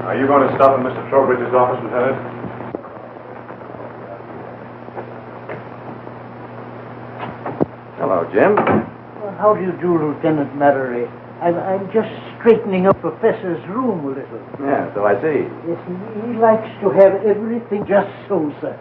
Are you going to stop in Mr. Trowbridge's office, Lieutenant? Hello, Jim. Well, how do you do, Lieutenant Mallory? I'm just straightening up Professor's room a little. Yeah, so I see. Yes, he likes to have everything just so, sir.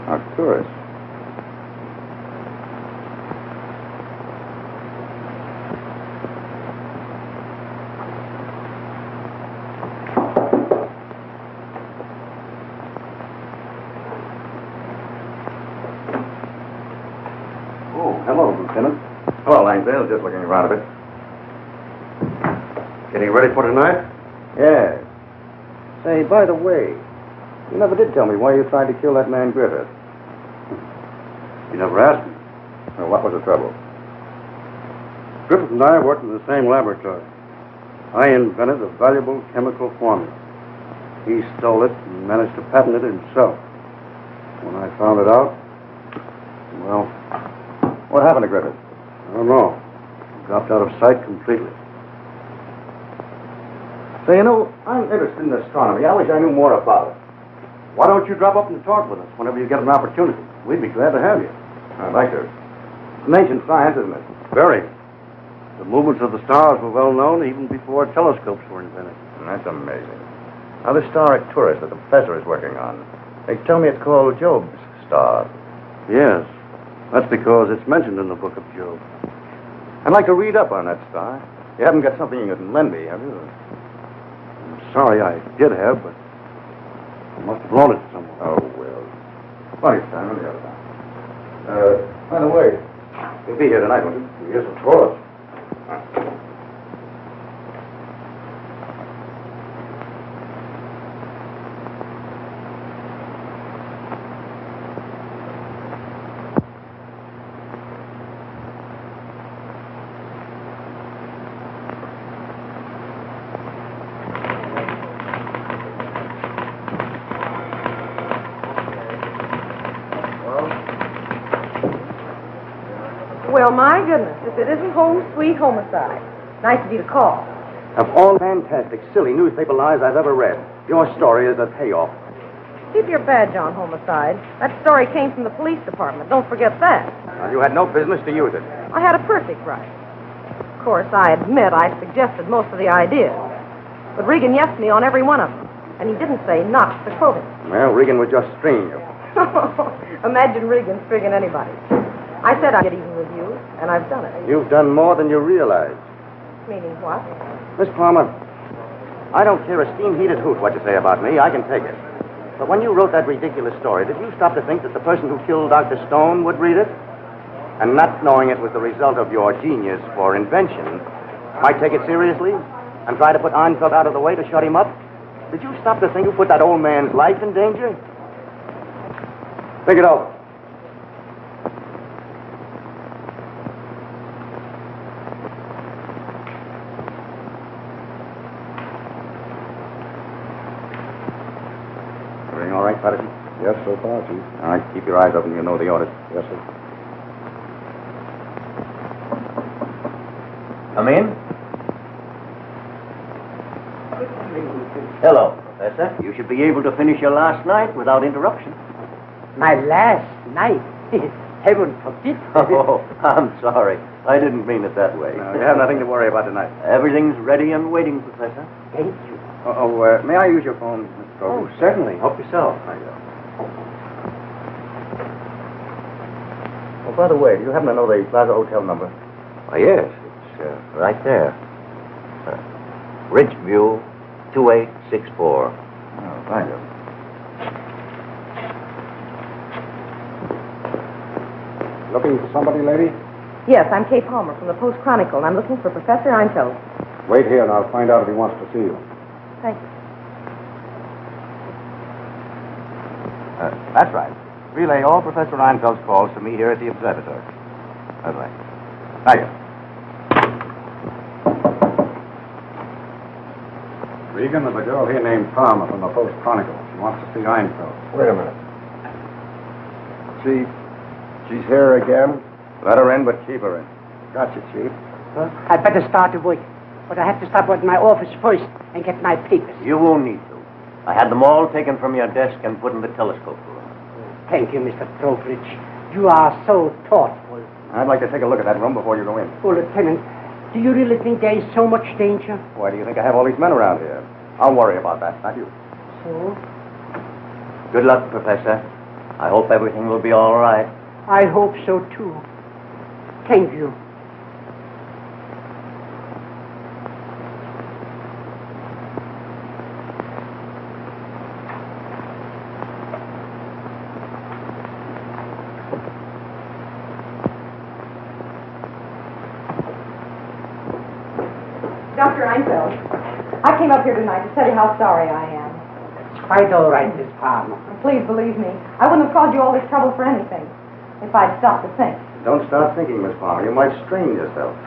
Arcturus. Oh, hello, Lieutenant. Hello, Langsdale. Just looking around a bit. Getting ready for tonight? Yes. Say, by the way, you never did tell me why you tried to kill that man Griffith. You never asked me. Well, what was the trouble? Griffith and I worked in the same laboratory. I invented a valuable chemical formula. He stole it and managed to patent it himself. When I found it out, well, What happened to Griffith? I don't know. He dropped out of sight completely. Say, I'm interested in astronomy. I wish I knew more about it. Why don't you drop up and talk with us whenever you get an opportunity? We'd be glad to have you. I'd like to. It's an ancient science, isn't it? Very. The movements of the stars were well known even before telescopes were invented. That's amazing. Now, this star Arcturus that the professor is working on, they tell me it's called Job's star. Yes. That's because it's mentioned in the book of Job. I'd like to read up on that star. You haven't got something you can lend me, have you? I'm sorry I did have, but I must have loaned it to someone. Oh, well. Funny time, on the other time. By the way, you'll be here tonight, won't you? Yes, of course. Well, my goodness, if it isn't home sweet homicide. Nice of you to call. Of all fantastic, silly newspaper lies I've ever read, your story is a payoff. Keep your badge on, homicide. That story came from the police department. Don't forget that. Now, you had no business to use it. I had a perfect right. Of course, I admit I suggested most of the ideas. But Regan yesed me on every one of them. And he didn't say not to quote him. Well, Regan was just stringing you. Imagine Regan stringing anybody. I said I'd get even with you, and I've done it. You've done more than you realize. Meaning what? Miss Palmer, I don't care a steam-heated hoot what you say about me. I can take it. But when you wrote that ridiculous story, did you stop to think that the person who killed Dr. Stone would read it? And not knowing it was the result of your genius for invention, might take it seriously and try to put Einfeld out of the way to shut him up? Did you stop to think who put that old man's life in danger? Think it over. Everything all right, Patterson? Yes, so far, Chief. All right, keep your eyes open. You know the orders. Yes, sir. Come in. Hello, Professor. You should be able to finish your last night without interruption. My last night? Heaven forbid. Oh, I'm sorry. I didn't mean it that way. No, you have nothing to worry about tonight. Everything's ready and waiting, Professor. Thank you. May I use your phone, Mr. Grover? Oh, certainly. Help yourself. Thank you. Oh, by the way, do you happen to know the Plaza Hotel number? Why, yes. It's right there. Ridgeview 2864. Oh, thank you. Looking for somebody, lady? Yes, I'm Kay Palmer from the Post-Chronicle, and I'm looking for Professor Einfeld. Wait here and I'll find out if he wants to see you. Thank you. That's right. Relay all Professor Einfeld's calls to me here at the observatory. That's right. Thank you. Regan, there's a girl here named Palmer from the Post-Chronicle. She wants to see Einfeld. Wait a minute. She's here again? Let her in, but keep her in. Gotcha, Chief. Well, I'd better start to work. But I have to stop at my office first and get my papers. You won't need to. I had them all taken from your desk and put in the telescope room. Thank you, Mr. Trowbridge. You are so thoughtful. I'd like to take a look at that room before you go in. Oh, Lieutenant, do you really think there is so much danger? Why do you think I have all these men around here? I'll worry about that, not you. So? Good luck, Professor. I hope everything will be all right. I hope so, too. Thank you. Dr. Einfeld, I came up here tonight to tell you how sorry I am. It's quite all right, Miss Palmer. Please believe me, I wouldn't have caused you all this trouble for anything if I'd stopped to think. Don't start thinking, Miss Palmer. You might strain yourself.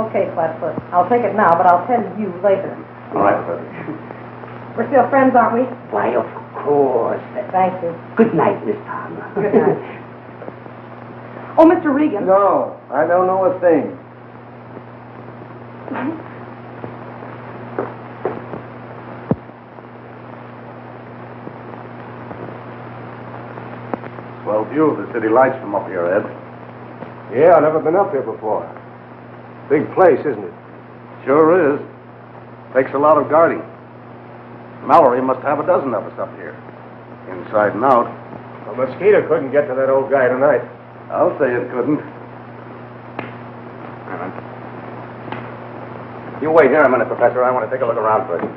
Okay, Flatfoot. I'll take it now, but I'll tell you later. All right, Professor. We're still friends, aren't we? Why, of course. Thank you. Good night, Miss Palmer. Good night. Oh, Mr. Regan. No, I don't know a thing. Swell view of the city lights from up here, Ed. Yeah, I've never been up here before. Big place, isn't it? Sure is. Takes a lot of guarding. Mallory must have a dozen of us up here. Inside and out. A mosquito couldn't get to that old guy tonight. I'll say it couldn't. You wait here a minute, Professor. I want to take a look around first.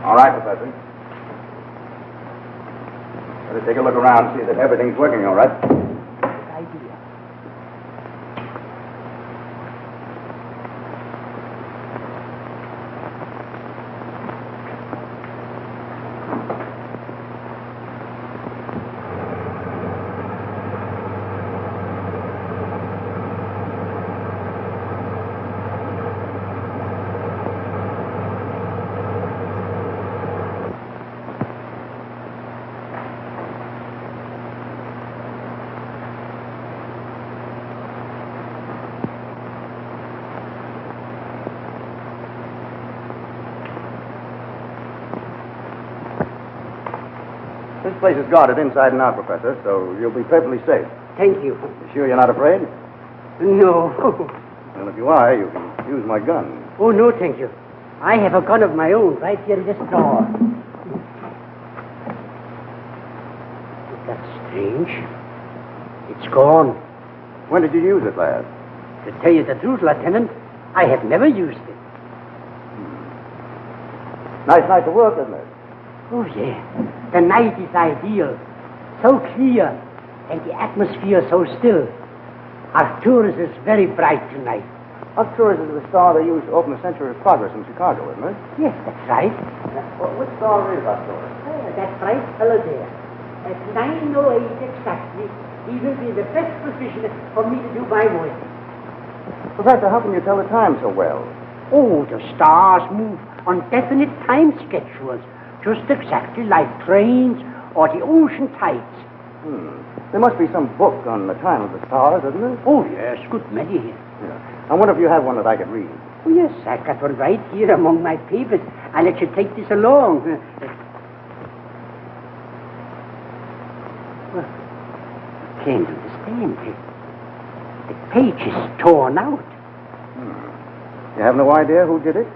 All right, Professor. Better take a look around and see that everything's working all right. Good idea. This place is guarded inside and out, Professor, so you'll be perfectly safe. Thank you. You sure you're not afraid? No. Well, if you are, you can use my gun. Oh, no, thank you. I have a gun of my own right here in this drawer. That's strange. It's gone. When did you use it last? To tell you the truth, Lieutenant, I have never used it. Nice night to work, isn't it? Oh, yeah. The night is ideal. So clear, and the atmosphere so still. Arcturus is very bright tonight. Arcturus is the star they used to open the Century of Progress in Chicago, isn't it? Yes, that's right. Which star is Arcturus? That bright fellow there. At 9:08 exactly, he will be the best position for me to do my work. Professor, how can you tell the time so well? Oh, the stars move on definite time schedules, just exactly like trains or the ocean tides. There must be some book on the time of the stars, isn't there? Oh, yes, good many here. Yeah. I wonder if you have one that I could read. Oh, yes, I got one right here among my papers. I'll let you take this along. Well, I can't understand it. The page is torn out. You have no idea who did it?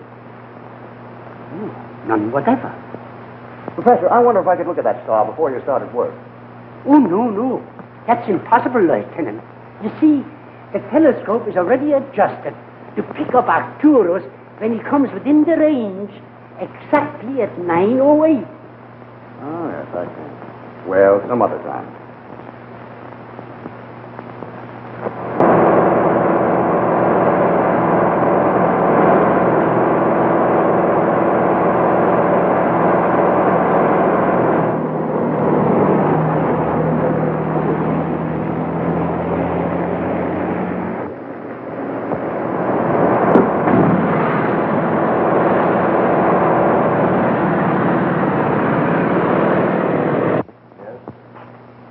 No, none whatever. Professor, I wonder if I could look at that star before you started work. Oh, no. That's impossible, Lieutenant. You see, the telescope is already adjusted to pick up Arcturus when he comes within the range exactly at 9:08. Oh, yes, I can. Well, some other time.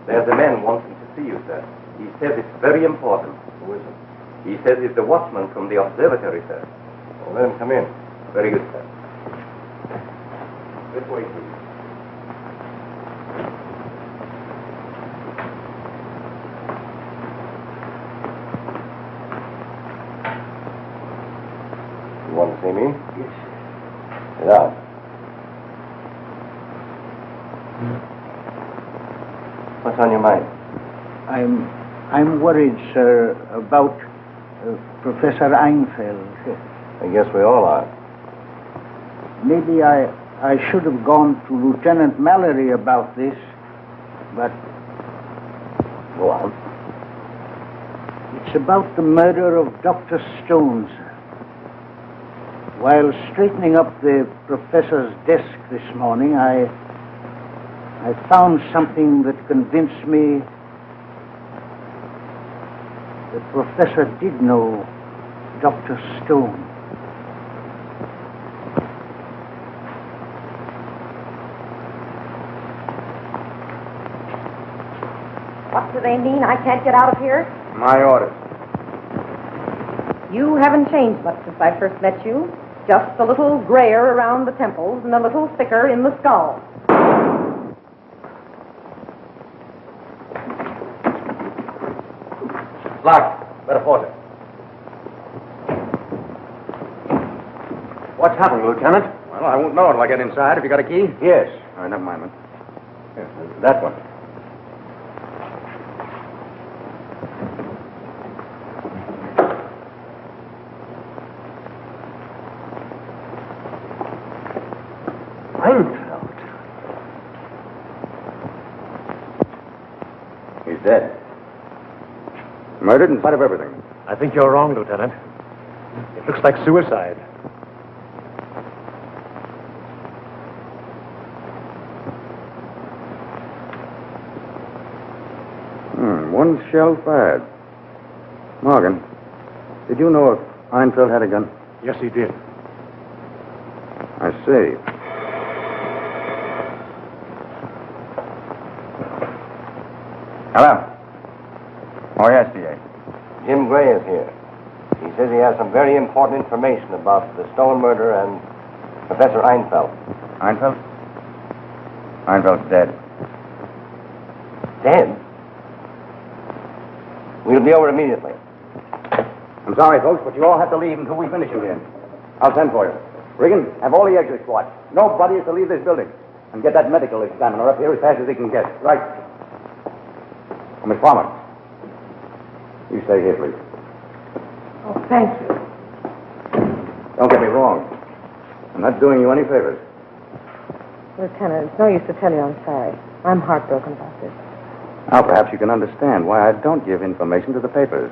There's a man wanting to see you, sir. He says it's very important. Who is it? He says it's the watchman from the observatory, sir. Well, let him come in. Very good, sir. This way, please. You want to see me? Yes. Sit down. What's on your mind? I'm worried, sir, about Professor Einfeld. I guess we all are. Maybe I should have gone to Lieutenant Mallory about this, but... Go on. It's about the murder of Dr. Stone, sir. While straightening up the professor's desk this morning, I found something that convinced me the professor did know Dr. Stone. What do they mean? I can't get out of here? My orders. You haven't changed much since I first met you. Just a little grayer around the temples and a little thicker in the skull. Locked. Better force it. What's happened, Lieutenant? Well, I won't know until I get inside. Have you got a key? Yes. All right, never mind, man. Yes, that one. Einfeld. He's dead. Murdered in spite of everything. I think you're wrong, Lieutenant. It looks like suicide. One shell fired. Morgan, did you know if Einfeld had a gun? Yes, he did. I see. Hello. Oh, yes, D.A. Jim Gray is here. He says he has some very important information about the Stone murder and Professor Einfeld. Einfeld? Einfeld's dead. Dead? We'll be over immediately. I'm sorry, folks, but you all have to leave until we finish him here. I'll send for you. Regan, have all the exits watched. Nobody is to leave this building. And get that medical examiner up here as fast as he can get. Right. Oh, Miss Palmer. You stay here, please. Oh, thank you. Don't get me wrong. I'm not doing you any favors. Lieutenant, it's no use to tell you I'm sorry. I'm heartbroken about this. Now, perhaps you can understand why I don't give information to the papers.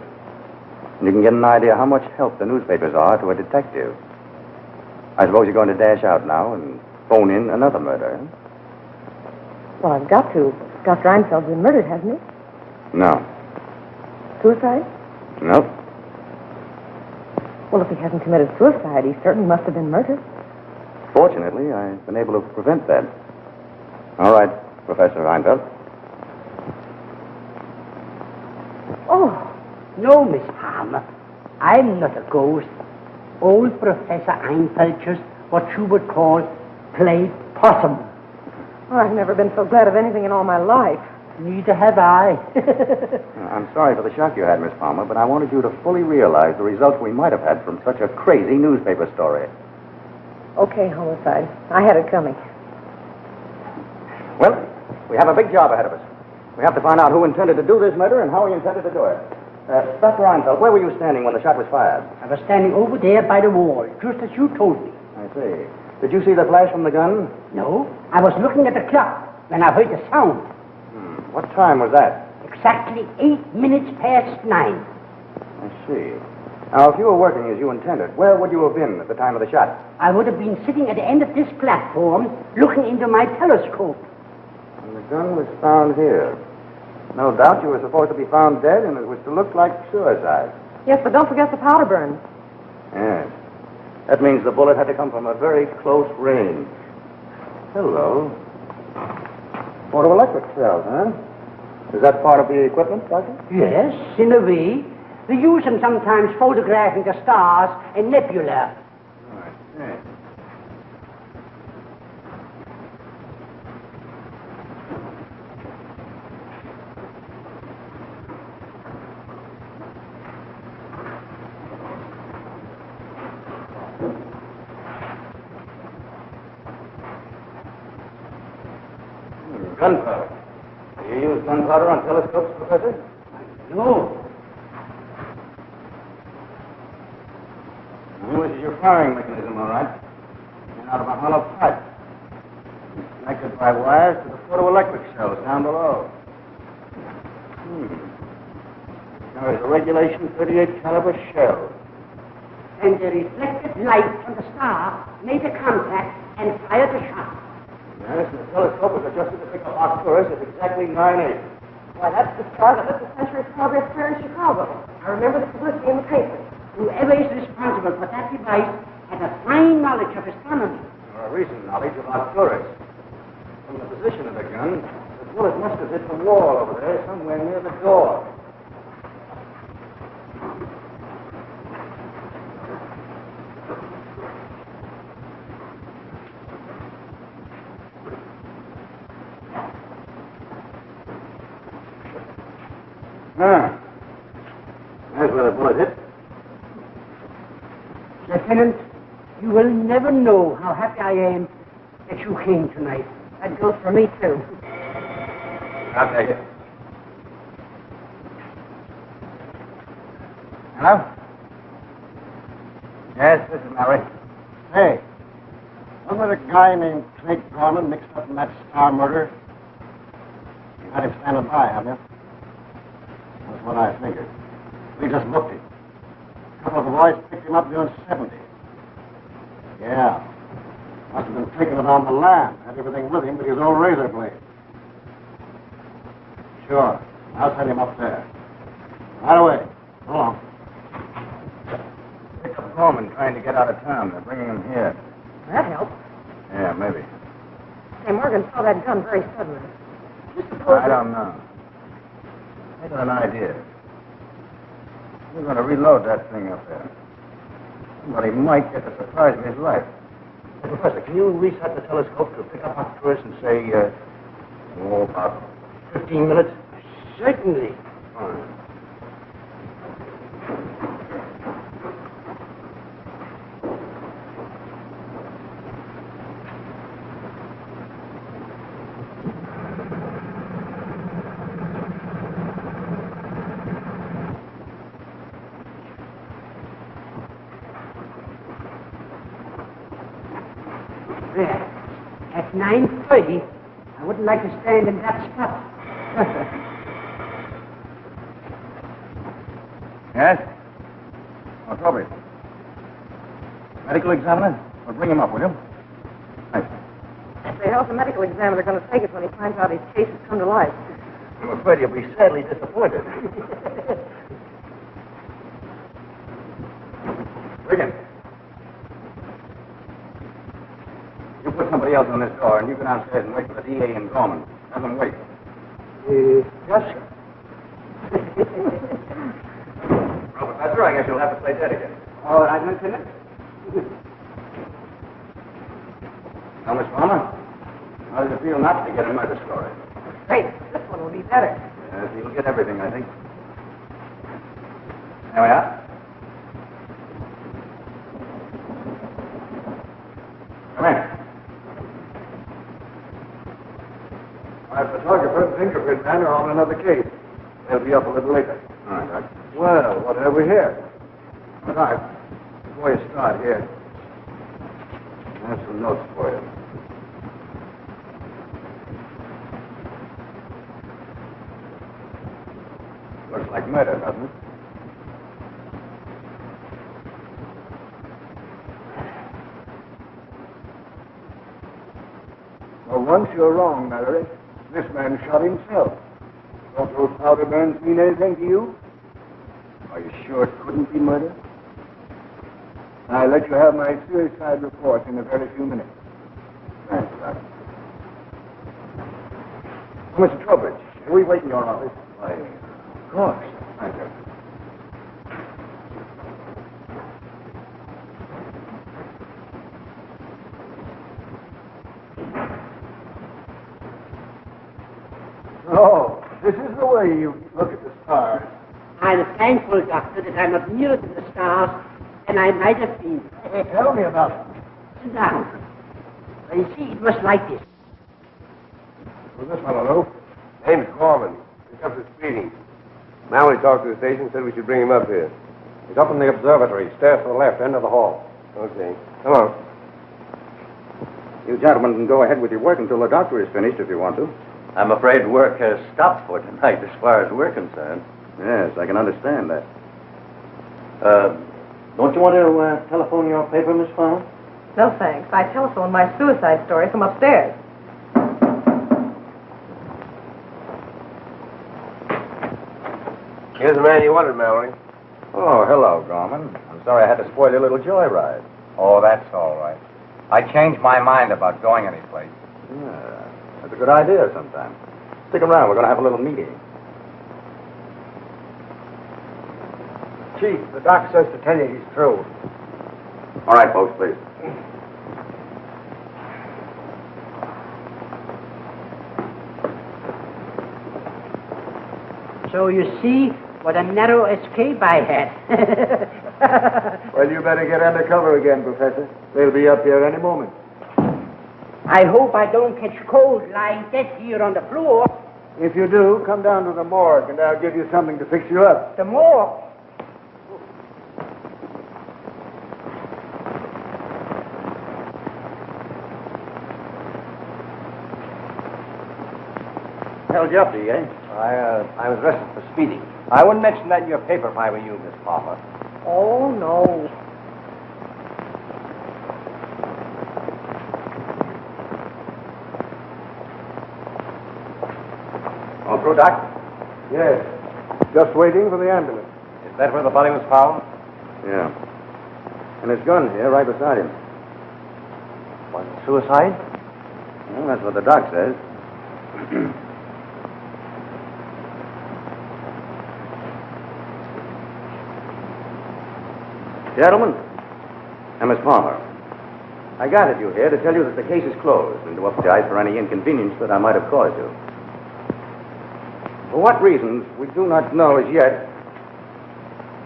And you can get an idea how much help the newspapers are to a detective. I suppose you're going to dash out now and phone in another murder. Well, I've got to. Dr. Einfeld's been murdered, hasn't he? No. Suicide? Nope. Well, if he hasn't committed suicide, he certainly must have been murdered. Fortunately, I've been able to prevent that. All right, Professor Einfeld. Oh, no, Miss Palmer. I'm not a ghost. Old Professor Einfeld just what you would call played possum. Oh, I've never been so glad of anything in all my life. Neither have I. I'm sorry for the shock you had, Miss Palmer, but I wanted you to fully realize the results we might have had from such a crazy newspaper story. Okay, homicide. I had it coming. Well, we have a big job ahead of us. We have to find out who intended to do this murder and how he intended to do it. Dr. Einfeld, where were you standing when the shot was fired? I was standing over there by the wall, just as you told me. I see. Did you see the flash from the gun? No, I was looking at the clock when I heard the sound. What time was that? Exactly 8 minutes past 9. I see. Now, if you were working as you intended, where would you have been at the time of the shot? I would have been sitting at the end of this platform, looking into my telescope. And the gun was found here. No doubt you were supposed to be found dead, and it was to look like suicide. Yes, but don't forget the powder burn. Yes. That means the bullet had to come from a very close range. Hello. Photoelectric cells, huh? Is that part of the equipment, Doctor? Yes, in a way. They use them sometimes photographing the stars and nebula. Yes. Gunpowder. Do you use gunpowder on telescopes, Professor? No. This is your firing mechanism, all right. Made out of a hollow pipe. It's connected by wires to the photoelectric cells down below. Carries a regulation .38 caliber shell. And the reflected light from the star made a contact and fired the shot. Yes, and the telescope was adjusted to pick up Arcturus at exactly 9/8. Why, that's the star that lit the Century Progress Fair in Chicago. I remember the publicity in the paper. Whoever is responsible for that device had a fine knowledge of astronomy. Or a recent knowledge of Arcturus. From the position of the gun, the bullet must have hit the wall over there, somewhere near the door. There's where the bullet hit. Lieutenant, you will never know how happy I am that you came tonight. That goes for me, too. I'll take it. Hello? Yes, this is Mary. Hey, Wasn't there a guy named Craig Gorman mixed up in that Star murder? You had him standing by, haven't you? That's what I figured. We just looked him. A couple of the boys picked him up doing 70. Yeah. Must have been taking it on the lam. Had everything with him but his old razor blade. Sure. I'll send him up there. Right away. So long. Picked up Gorman trying to get out of town. They're bringing him here. That helps. Yeah, maybe. Hey, Morgan saw that gun very suddenly. You suppose I don't know. I got an idea. We're going to reload that thing up there. Somebody might get the surprise of his life. Hey, Professor, can you reset the telescope to pick up Arcturus and say, about 15 minutes? Certainly. Fine. There. At 9:30, I wouldn't like to stand in that spot. Yes? Oh, Toby. Medical examiner? Well, bring him up, will you? Thanks. the hell's the medical examiner going to take us when he finds out his case has come to life? I'm afraid you'll be sadly disappointed. Wiggin. You put somebody else on this door, and you go downstairs and wait for the DA and Gorman. Have them wait. Yes, sir. Well, Professor, I guess you'll have to play dead again. All right, Lieutenant. Now, Miss Palmer, how does it feel not to get a murder story? Great. This one will be better. Yes, you'll get everything, I think. There we are. Come in. My photographer and fingerprint man are on another case. They'll be up a little later. All right, Doc. Well, what have we here? All right. Before you start here, I have some notes for you. Looks like murder, doesn't it? Well, once you're wrong, Mallory. This man shot himself. Don't those powder burns mean anything to you? Are you sure it couldn't be murder? I'll let you have my suicide report in a very few minutes. Thanks, Doc. Oh, Mr. Trowbridge, will we wait in your office? Why, of course. Thank you. Oh, this is the way you look at the stars. I'm thankful, Doctor, that I'm not nearer to the stars than I might have been. Tell me about it. Sit down. Well, you see, it was like this. Who's this fellow, Lou? Name's Gorman. He's up for speeding. Now we talked to the station, said we should bring him up here. He's up in the observatory, stairs to the left, end of the hall. Okay. Come on. You gentlemen can go ahead with your work until the doctor is finished if you want to. I'm afraid work has stopped for tonight as far as we're concerned. Yes, I can understand that. Don't you want to telephone your paper, Miss Farmer? No, thanks. I telephoned my suicide story from upstairs. Here's the man you wanted, Mallory. Oh, hello, Gorman. I'm sorry I had to spoil your little joyride. Oh, that's all right. I changed my mind about going anyplace. Yeah, that's a good idea sometime. Stick around. We're going to have a little meeting. Chief, the doc says to tell you he's through. All right, folks, please. So you see what a narrow escape I had. Well, you better get under cover again, Professor. They'll be up here any moment. I hope I don't catch cold lying dead here on the floor. If you do, come down to the morgue, and I'll give you something to fix you up. The morgue? held you up, D.A.? I was arrested for speeding. I wouldn't mention that in your paper if I were you, Miss Palmer. Oh, no. All through, Doc? Yes. Just waiting for the ambulance. Is that where the body was found? Yeah. And his gun here, right beside him. Was it suicide? Well, that's what the doc says. Gentlemen, and Miss Palmer, I gathered you here to tell you that the case is closed and to apologize for any inconvenience that I might have caused you. For what reasons, we do not know as yet.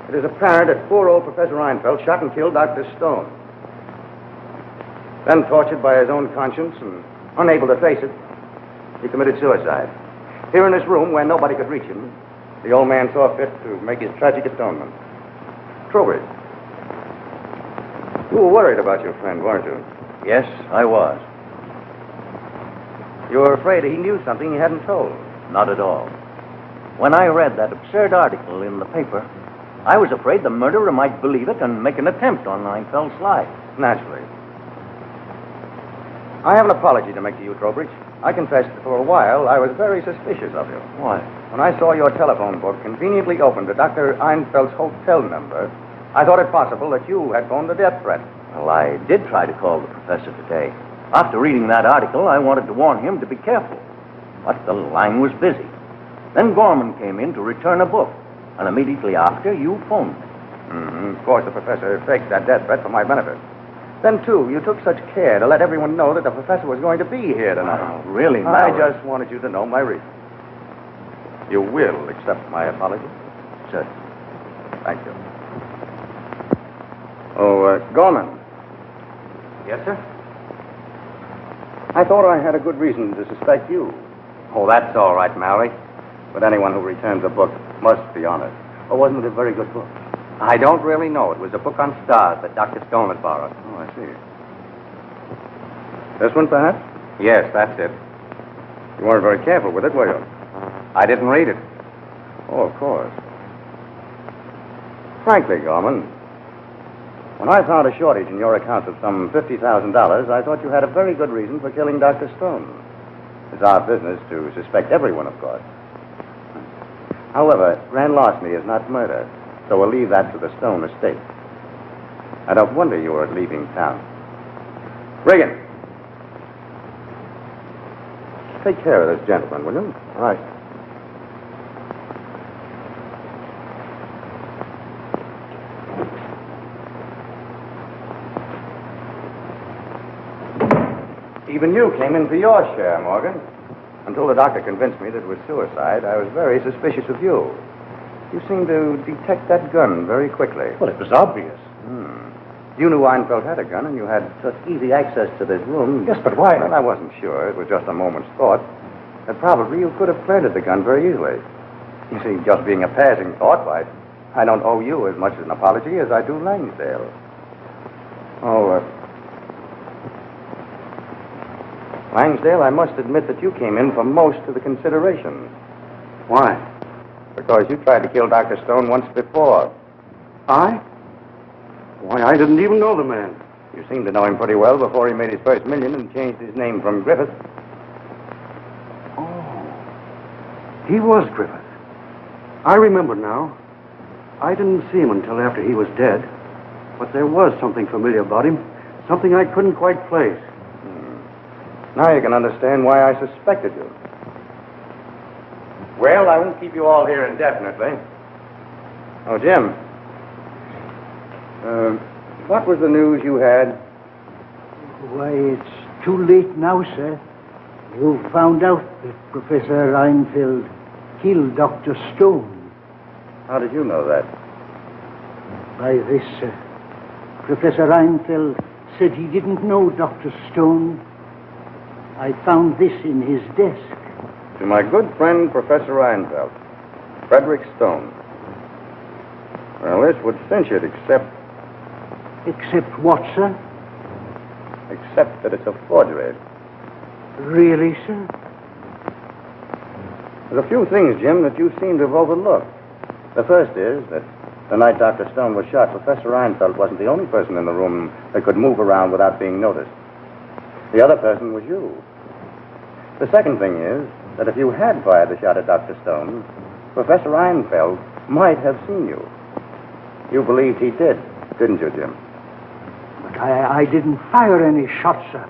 It is apparent that poor old Professor Einfeld shot and killed Dr. Stone. Then, tortured by his own conscience and unable to face it, he committed suicide. Here in this room, where nobody could reach him, the old man saw fit to make his tragic atonement. Trowbridge, you were worried about your friend, weren't you? Yes, I was. You were afraid he knew something he hadn't told. Not at all. When I read that absurd article in the paper, I was afraid the murderer might believe it and make an attempt on Einfeld's life. Naturally. I have an apology to make to you, Trowbridge. I confess that for a while I was very suspicious of you. Why? When I saw your telephone book conveniently open to Dr. Einfeld's hotel number, I thought it possible that you had phoned a death threat. Well, I did try to call the professor today. After reading that article, I wanted to warn him to be careful. But the line was busy. Then Gorman came in to return a book. And immediately after, you phoned me. Of course, the professor faked that death threat for my benefit. Then, too, you took such care to let everyone know that the professor was going to be here tonight. Oh, really, I Marion? just wanted you to know my reason. You will accept my apology? Certainly. Thank you. Oh, Gorman. Yes, sir? I thought I had a good reason to suspect you. Oh, that's all right, Mallory. But anyone who returns a book must be honest. Or wasn't it a very good book? I don't really know. It was a book on stars that Dr. Stone had borrowed. Oh, I see. This one, perhaps? Yes, that's it. You weren't very careful with it, were you? I didn't read it. Oh, of course. Frankly, Gorman, when I found a shortage in your accounts of some $50,000, I thought you had a very good reason for killing Dr. Stone. It's our business to suspect everyone, of course. However, grand larceny is not murder, so we'll leave that to the Stone estate. I don't wonder you were leaving town. Regan, take care of this gentleman, will you? All right. Even you came in for your share, Morgan. Until the doctor convinced me that it was suicide, I was very suspicious of you. You seemed to detect that gun very quickly. Well, it was obvious. You knew Einfeld had a gun, and you had such easy access to this room. Yes, but why? Well, I wasn't sure. It was just a moment's thought. That probably you could have planted the gun very easily. You see, just being a passing thought, why, I don't owe you as much as an apology as I do Langsdale. Langsdale, I must admit that you came in for most of the consideration. Why? Because you tried to kill Dr. Stone once before. I? Why, I didn't even know the man. You seemed to know him pretty well before he made his first million and changed his name from Griffith. He was Griffith. I remember now. I didn't see him until after he was dead. But there was something familiar about him. Something I couldn't quite place. Now you can understand why I suspected you. Well, I won't keep you all here indefinitely. Oh, Jim. What was the news you had? Why, it's too late now, sir. You found out that Professor Einfeld killed Dr. Stone. How did you know that? By this, sir. Professor Einfeld said he didn't know Dr. Stone. I found this in his desk. To my good friend, Professor Einfeld. Frederick Stone. Well, this would cinch it, except... Except what, sir? Except that it's a forgery. Really, sir? There's a few things, Jim, that you seem to have overlooked. The first is that the night Dr. Stone was shot, Professor Einfeld wasn't the only person in the room that could move around without being noticed. The other person was you. The second thing is that if you had fired the shot at Dr. Stone, Professor Einfeld might have seen you. You believed he did, didn't you, Jim? But I didn't fire any shots, sir.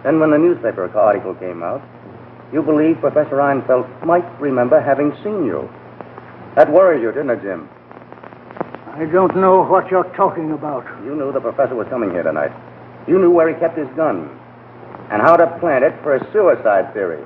Then when the newspaper article came out, you believed Professor Einfeld might remember having seen you. That worries you, didn't it, Jim? I don't know what you're talking about. You knew the professor was coming here tonight. You knew where he kept his gun and how to plant it for a suicide theory.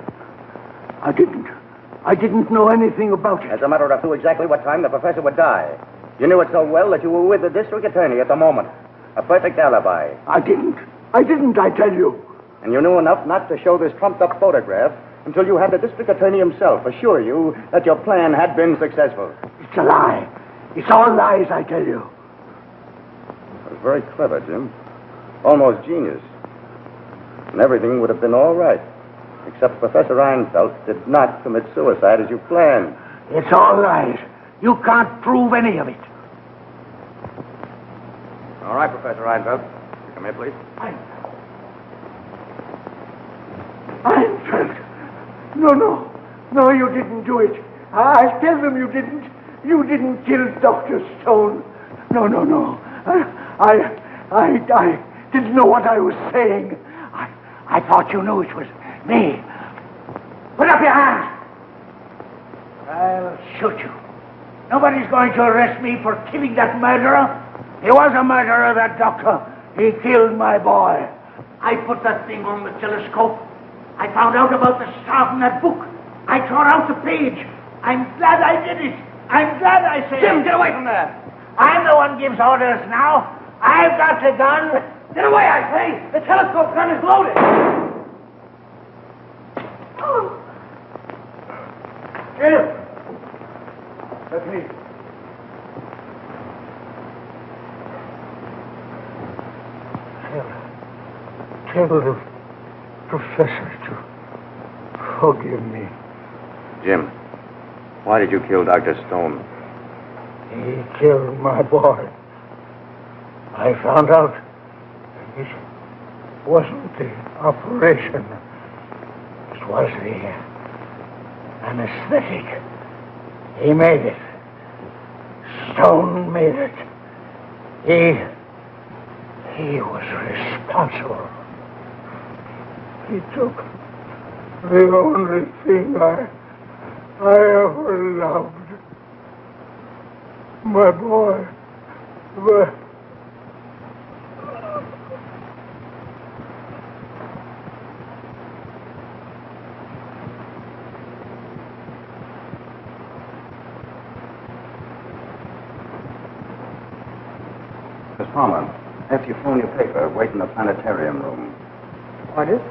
I didn't know anything about it. As a matter of fact, you knew exactly what time the professor would die. You knew it so well that you were with the district attorney at the moment. A perfect alibi. I didn't, I tell you. And you knew enough not to show this trumped-up photograph until you had the district attorney himself assure you that your plan had been successful. It's a lie. It's all lies, I tell you. It was very clever, Jim. Almost genius. And everything would have been all right, except Professor Einfeld did not commit suicide as you planned. It's all lies. You can't prove any of it. All right, Professor Einfeld. Come here, please. Einfeld. No, you didn't do it. I'll tell them you didn't. You didn't kill Dr. Stone. No. I didn't know what I was saying. I thought you knew it was me. Put up your hands. I'll shoot you. Nobody's going to arrest me for killing that murderer. He was a murderer, that doctor. He killed my boy. I put that thing on the telescope. I found out about the star from that book. I tore out the page. I'm glad I did it. I'm glad I said Jim, it. get away from there. I'm the one gives orders now. I've got the gun. Get away, I say. The telescope gun is loaded. Jim. Let me. Tell the professor to forgive me. Jim, why did you kill Dr. Stone? He killed my boy. I found out it wasn't the operation. It was the anesthetic. He made it. Stone made it. He was responsible. He took the only thing I ever loved. My boy. Miss Palmer, after you phone your paper, wait in the planetarium room. Orders?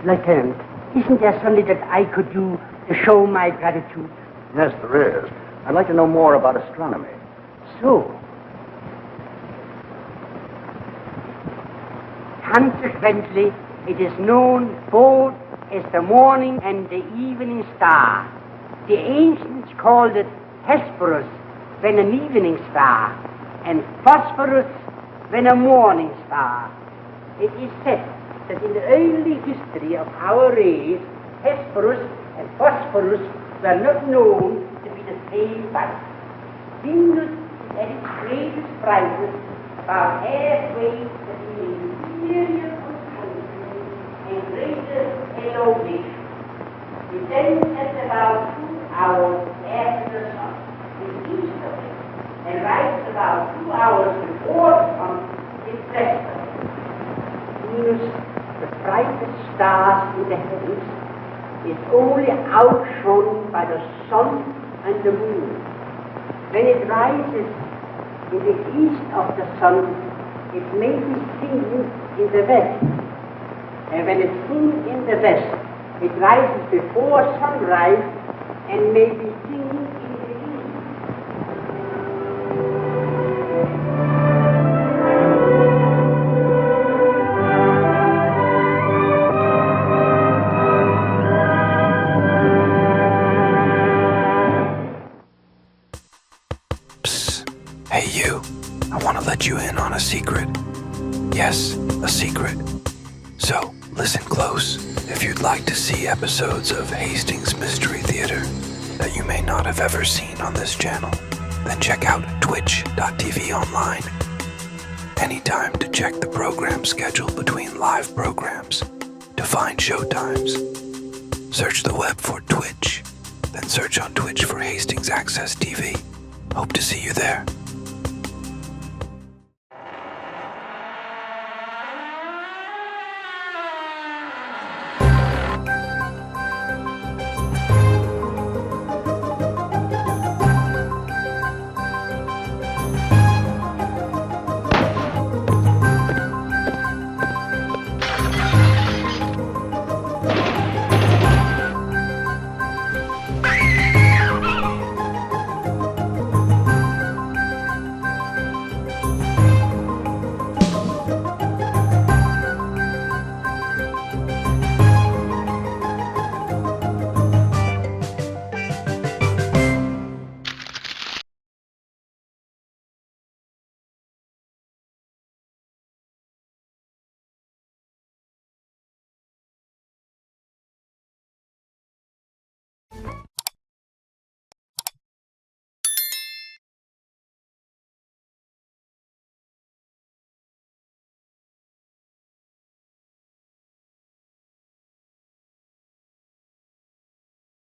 Lieutenant, isn't there something that I could do to show my gratitude? Yes, there is. I'd like to know more about astronomy. So, consequently, it is known both as the morning and the evening star. The ancients called it Hesperus when an evening star, and Phosphorus when a morning star. It is said that in the early history of our race, Hesperus and Phosphorus were not known to be the same body. Venus is at its greatest brightness about halfway between interior conjunction and greater elongation. It then sets about 2 hours after the sun is east of it, and rises about 2 hours before the sun is west of it. Venus, the brightest stars in the heavens, is only outshone by the sun and the moon. When it rises in the east of the sun, it may be seen in the west. And when it's seen in the west, it rises before sunrise and may be seen in the east. you in on a secret. Yes, a secret. So, listen close. If you'd like to see episodes of Hastings Mystery Theater that you may not have ever seen on this channel, then check out twitch.tv online. Anytime to check the program schedule between live programs to find show times. Search the web for Twitch, then search on Twitch for Hastings Access TV. Hope to see you there.